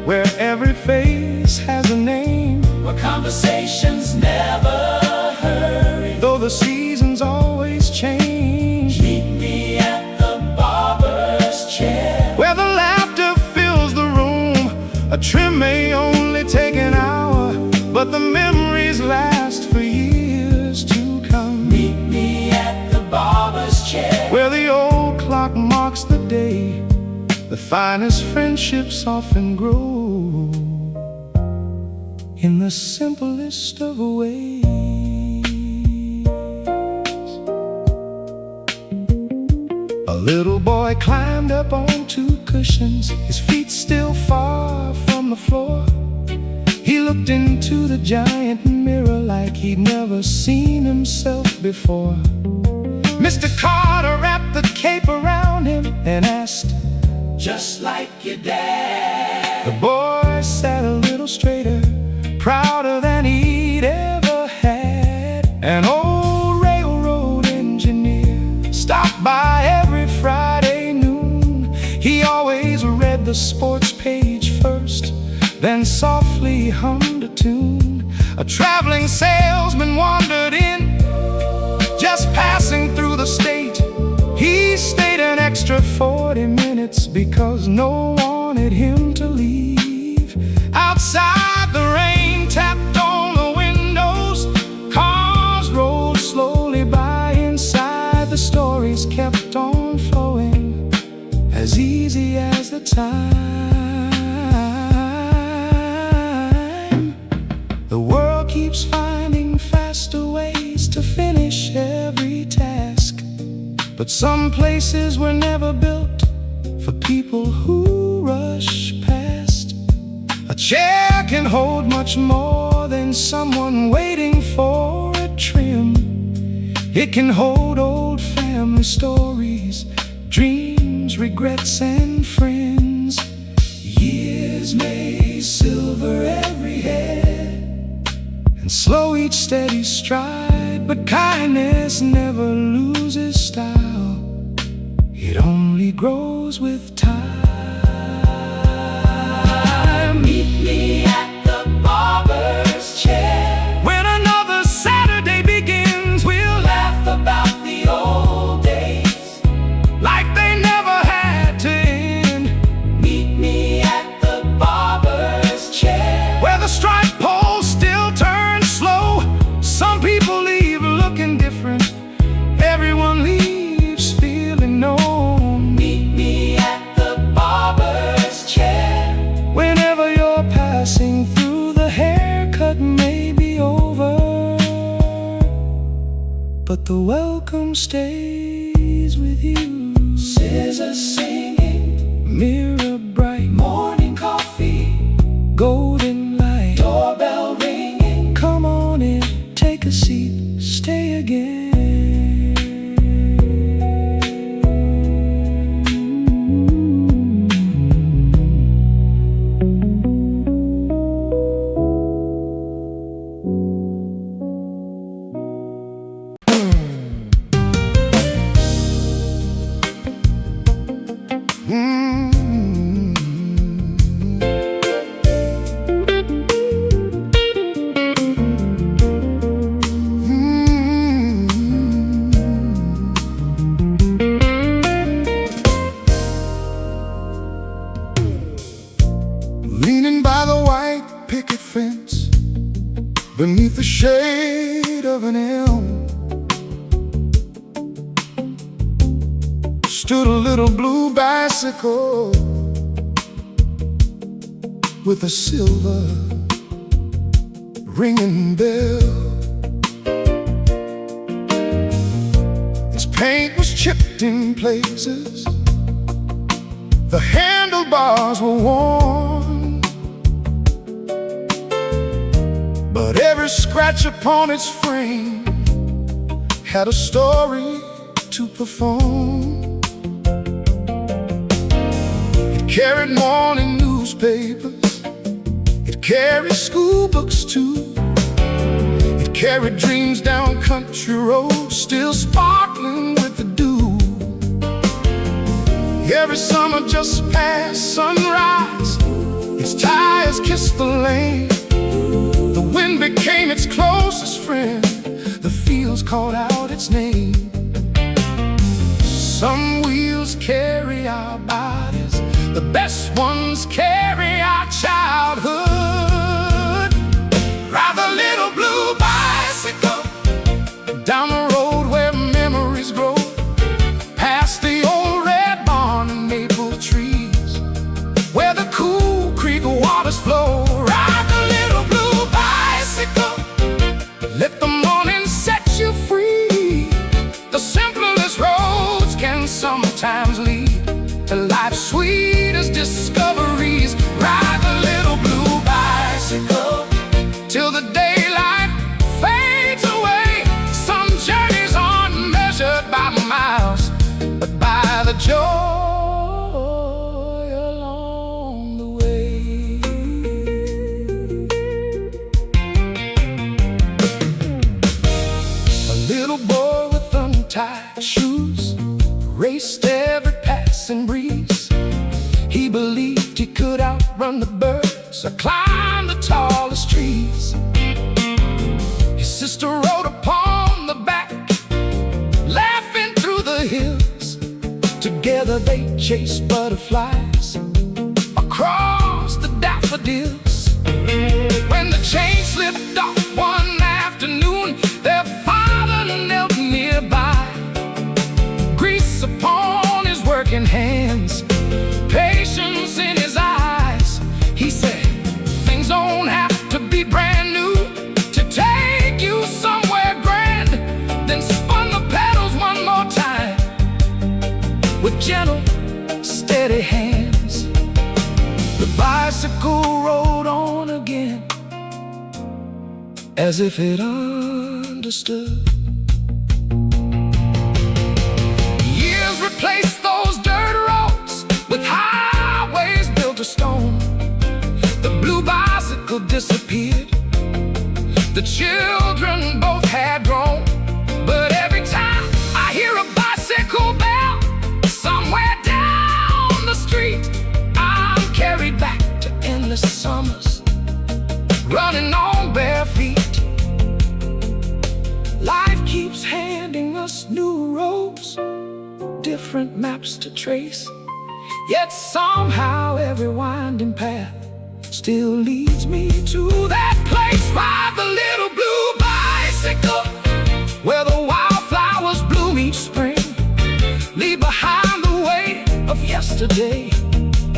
where every face has a name, where conversations never hurry, though the seasons always change. Meet me at the barber's chair, where the laughter fills the room. A trim may only take an hour, but the memories last for years to come. Meet me at the barber's chair, where the old clock marks the day the finest friendships often grow in the simplest of ways. A little boy climbed up on 2 cushions, his feet still far from the floor. He looked into the giant mirror like he'd never seen himself before. Mr. Carter wrapped the cape around him and asked, just like your dad. The boy sat a little straighter, prouder than he'd ever had. An old railroad engineer stopped by every Friday noon. He always read the sports page first, then softly hummed a tune. A traveling salesman wandered in, just passing through the state. He stayed an extra 40 minutes because no one wanted him to leave. Outside, the rain tapped on the windows, cars rolled slowly by. Inside, the stories kept on flowing, as easy as the time. The world keeps finding faster ways to finish every task, but some places were never built for people who rush past. A chair can hold much more than someone waiting for a trim. It can hold old family stories, dreams, regrets, and friends. Years may silver every head and slow each steady stride, but kindness never loses style. It only grows with time. Meet me at the barber's chair, When another Saturday begins, we'll laugh about the old days like they never had to end. Meet me at the barber's chair, Where the striped pole still turns slow. Some people leave looking different, everyone leaves feeling known. Meet me at the barber's chair, Whenever you're passing through, the haircut may be over, but the welcome stays with you. scissors singing, Mirror bright, morning coffee, golden light, doorbell ringing. come on in, take a seat, stay again. Leaning by the white picket fence, beneath the shade of an elm, stood a little blue bicycle with a silver ringing bell. Its paint was chipped in places, the handlebars were worn, but every scratch upon its frame had a story to perform. It carried morning newspapers, it carried school books too. It carried dreams down country roads, still sparkling with the dew. Every summer just past sunrise, its tires kissed the lane. The wind became its closest friend. The fields called out its name. Some wheels carry our bodies, the best ones carry our childhood. Ride the little blue bicycle down the road where memories grow, past the old red barn and maple trees, where the cool creek waters flow. Ride the little blue bicycle, let the morning set you free. The simplest roads can sometimes lead to life's sweetest discoveries. Ride the little blue bicycle till the daylight fades away. Some journeys aren't measured by miles, but by the joy along the way. A little boy with untied shoes raced every passing breeze. He believed he could outrun the birds or climb the tallest trees. His sister rode upon the back, laughing through the hills. Together they chased butterflies across the daffodils. When the chain slipped off one afternoon, their father knelt nearby. Grease upon his working hands, patience in his eyes. He said, things don't have to be brand new to take you somewhere grand. Then spun the pedals one more time with gentle, steady hands. The bicycle rode on again, as if it understood. Years replaced those dirt roads with highways built of stone. The blue bicycle disappeared, the children both had grown. But every time I hear a bicycle bell somewhere down the street, I'm carried back to endless summers, running on bare feet. Life keeps handing us new roads, different maps to trace, yet somehow every winding path still leads me to that place. Ride the little blue bicycle where the wildflowers bloom each spring. Leave behind the weight of yesterday,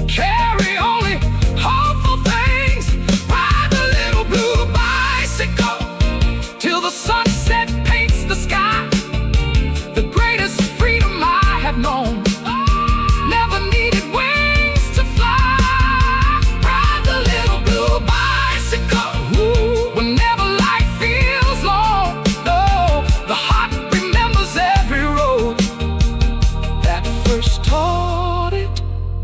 carry only hopeful things. Ride the little blue bicycle till the sunset paints the sky. The greatest freedom I have known, never needed wings to fly. Ride the little blue bicycle, whenever life feels long. No, the heart remembers every road that first taught it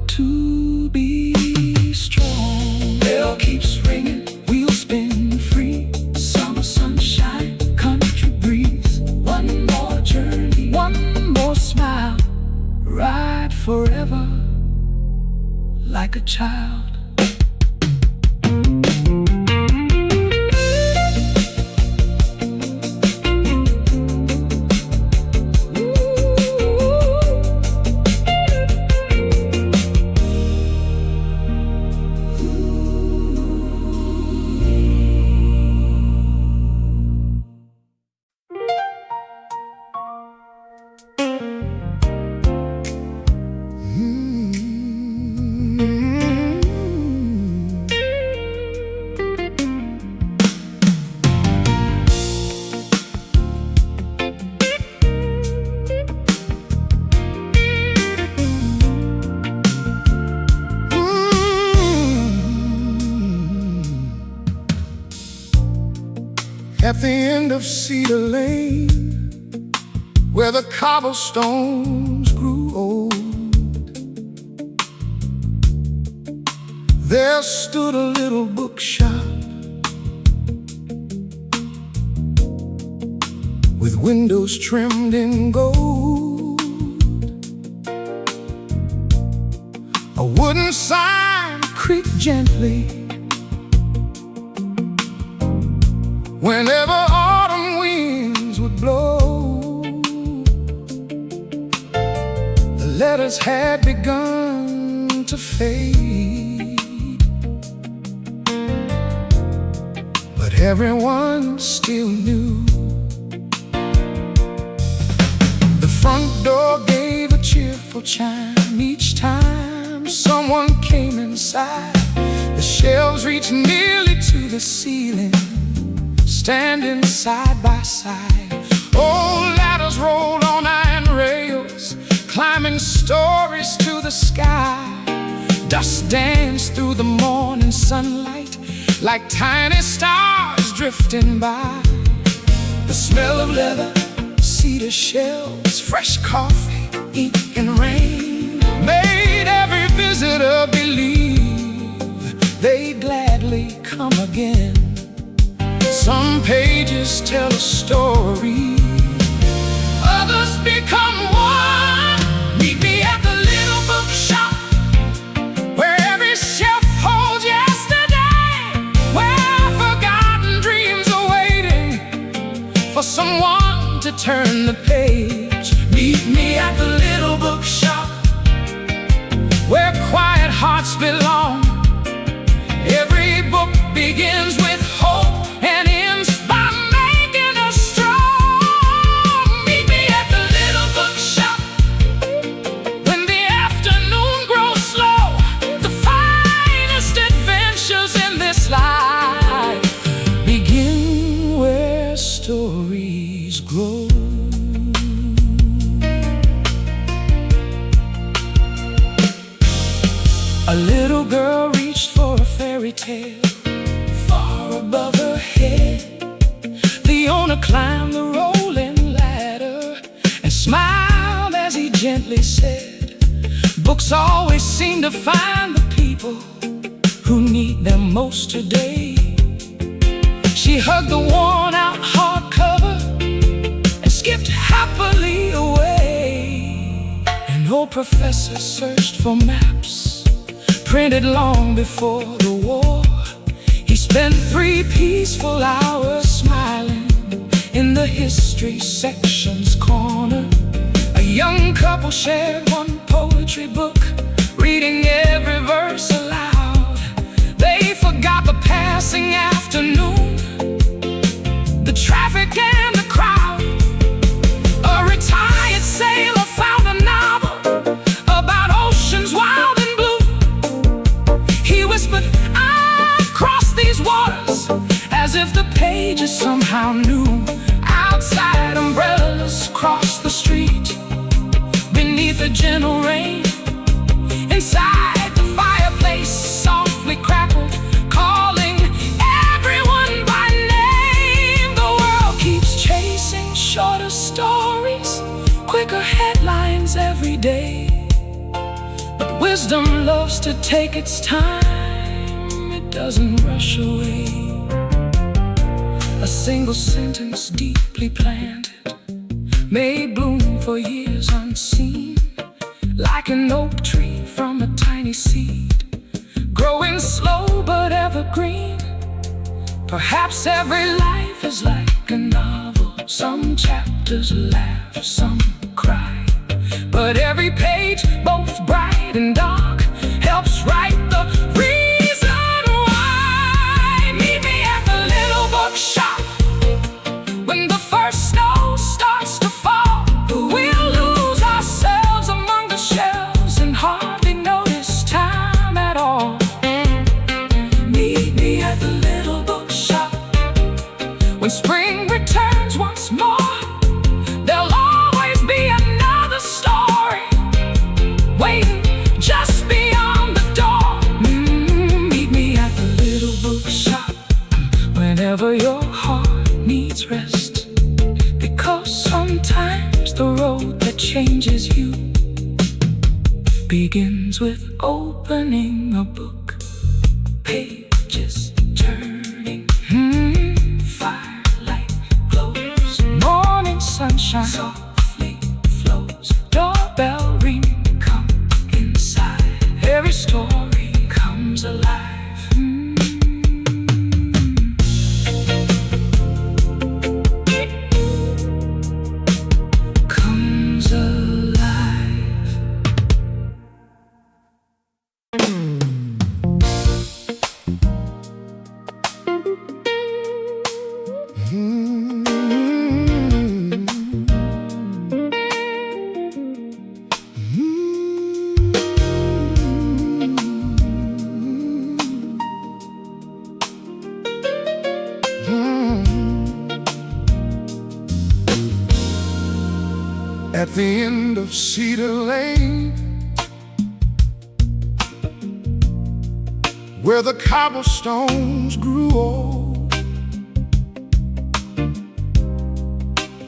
to be strong. Bell keeps ringing, wheels spin free. Summer sunshine, country breeze. One more journey, one more smile. Ride forever like a child. At the end of Cedar Lane, where the cobblestones grew old, there stood a little bookshop with windows trimmed in gold. one sign creak gently. Whenever autumn winds would blow, the letters had begun to fade, but everyone still knew. The front door gave a cheerful chime each time someone came inside. The shelves reached nearly to the ceiling, standing side by side. Old ladders rolled on iron rails, climbing stories to the sky. Dust danced through the morning sunlight like tiny stars drifting by. The smell of leather, cedar shells, fresh coffee, ink and rain made every visitor believe they'd gladly come again. Some pages tell a story, others become one. Meet me at the little bookshop, where every shelf holds yesterday, where forgotten dreams are waiting for someone to turn the page. Meet me at the little bookshop, where quiet hearts belong. Every book begins with hope and ends by making us strong. Meet me at the little bookshop, when the afternoon grows slow. The finest adventures in this life begin where stories grow. A little girl reached for a fairy tale far above her head. The owner climbed the rolling ladder and smiled as he gently said, books always seem to find the people who need them most today. She hugged the worn-out hardcover and skipped happily away. An old professor searched for maps printed long before the war. He spent 3 peaceful hours smiling in the history section's corner. A young couple shared one poetry book, reading every verse aloud. They forgot the passing afternoon, the traffic and the crowd. A retired sailor found a novel about oceans wild and blue. He whispered, "I've crossed these waters," as if the pages somehow knew. Outside, umbrellas crossed the street beneath a gentle rain. Inside, the fireplace softly crackled, calling everyone by name. The world keeps chasing shorter stories, quicker headlines every day. But wisdom loves to take its time, it doesn't rush away. A single sentence deeply planted may bloom for years unseen, like an oak tree from a tiny seed, growing slow but evergreen. Perhaps every life is like a novel, some chapters laugh, some cry, but every page, both bright and dark, helps write the reason why. Meet me at the little bookshop, when the first snow starts to fall. We'll lose ourselves among the shelves and hardly notice time at all. Meet me at the little bookshop, when spring returns once more. There'll always be another story waiting just beyond the door. Meet me at the little bookshop, whenever your heart needs rest, because sometimes the road that changes you begins with opening a book, pages turning, firelight glows, morning sunshine softly flows, doorbell ring, come inside. Every story at the end of Cedar Lane, where the cobblestones grew old,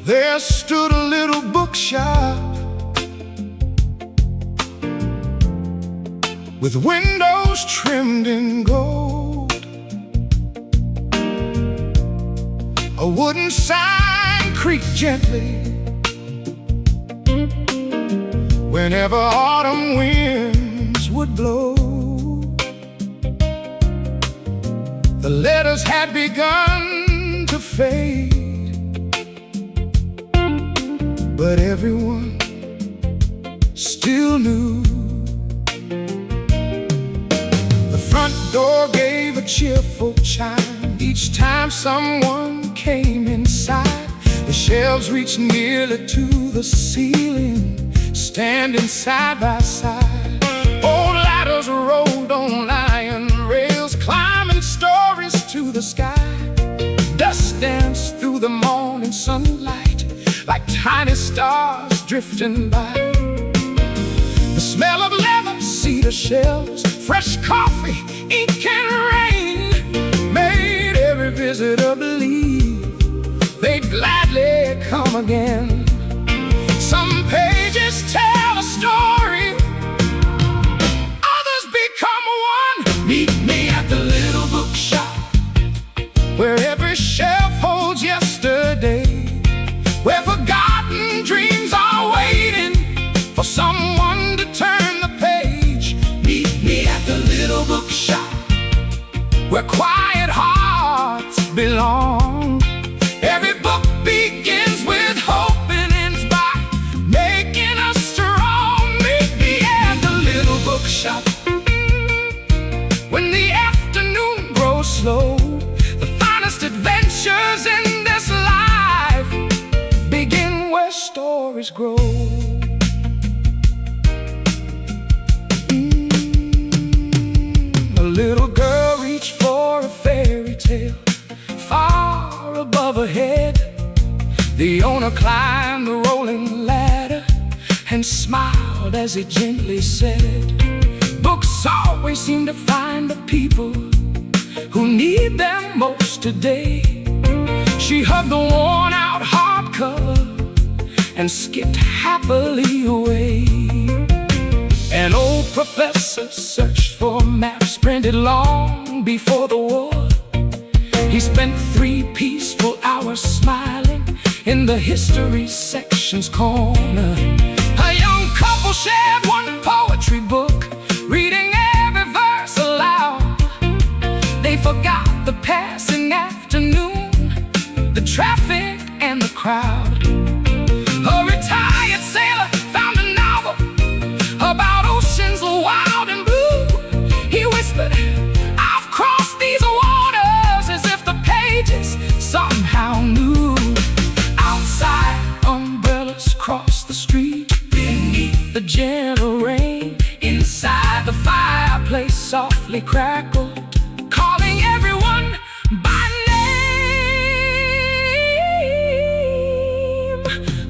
there stood a little bookshop with windows trimmed in gold. A wooden sign creaked gently whenever autumn winds would blow. The letters had begun to fade, but everyone still knew. The front door gave a cheerful chime each time someone came inside. The shelves reached nearly to the ceiling, standing side by side. Old ladders rolled on iron rails, climbing stories to the sky. Dust danced through the morning sunlight like tiny stars drifting by. The smell of leather, cedar shells, fresh coffee, ink and rain made every visitor believe they'd gladly come again. Some pages tell a story, others become one. Meet me at the little bookshop, where every shelf holds yesterday, where forgotten dreams are waiting for someone to turn the page. Meet me at the little bookshop, where quiet hearts belong. Every book begins with hope and ends by making us strong. Meet me at the little bookshop, when the afternoon grows slow. The finest adventures in this life begin where stories grow. A little girl reached for a fairy tale far above her head. The owner climbed the rolling ladder and smiled as he gently said, books always seem to find the people who need them most today. She hugged the worn-out hardcover and skipped happily away. An old professor searched for maps printed long before the war. He spent 3 peaceful hours smiling in the history section's corner. A young couple shared one poetry book, reading every verse aloud. They forgot the passing afternoon, the traffic and the crowd. A retired sailor found a novel about oceans wild and blue. He whispered, I've crossed these waters, as if the pages somehow knew. Outside, umbrellas cross the street beneath the gentle rain. Inside, the fireplace softly crackled, calling everyone by name.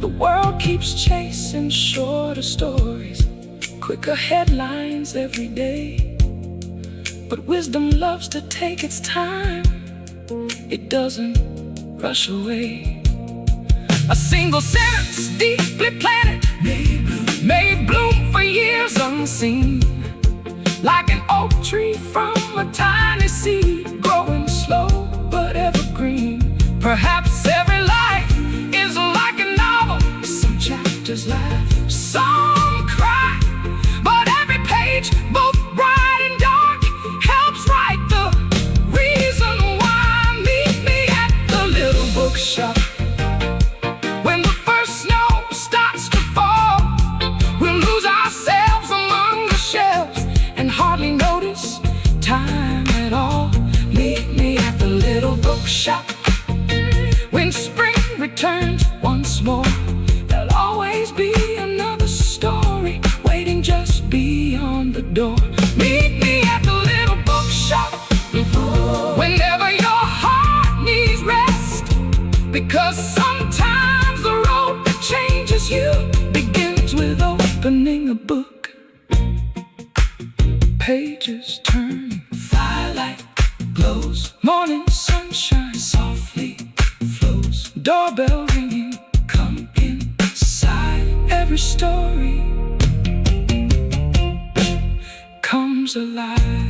The world keeps chasing shorter stories, quicker headlines every day. But wisdom loves to take its time, it doesn't rush away. A single sentence deeply planted may bloom for years unseen, like an oak tree from a tiny seed, growing slow but evergreen. Perhaps every life is like a novel. Some chapters laugh, some cry, but every page, both bright and dark, helps write the reason why. Meet me at the little bookshop, when the first snow starts to fall. We'll lose ourselves among the shelves and hardly notice time at all. Meet me at the little bookshop, when spring returns once more. There'll always be another story waiting just beyond the door. Meet me at the little bookshop, whenever your heart needs rest, because sometimes the road that changes you close. Morning sunshine softly flows. Doorbell ringing, come inside. Every story comes alive.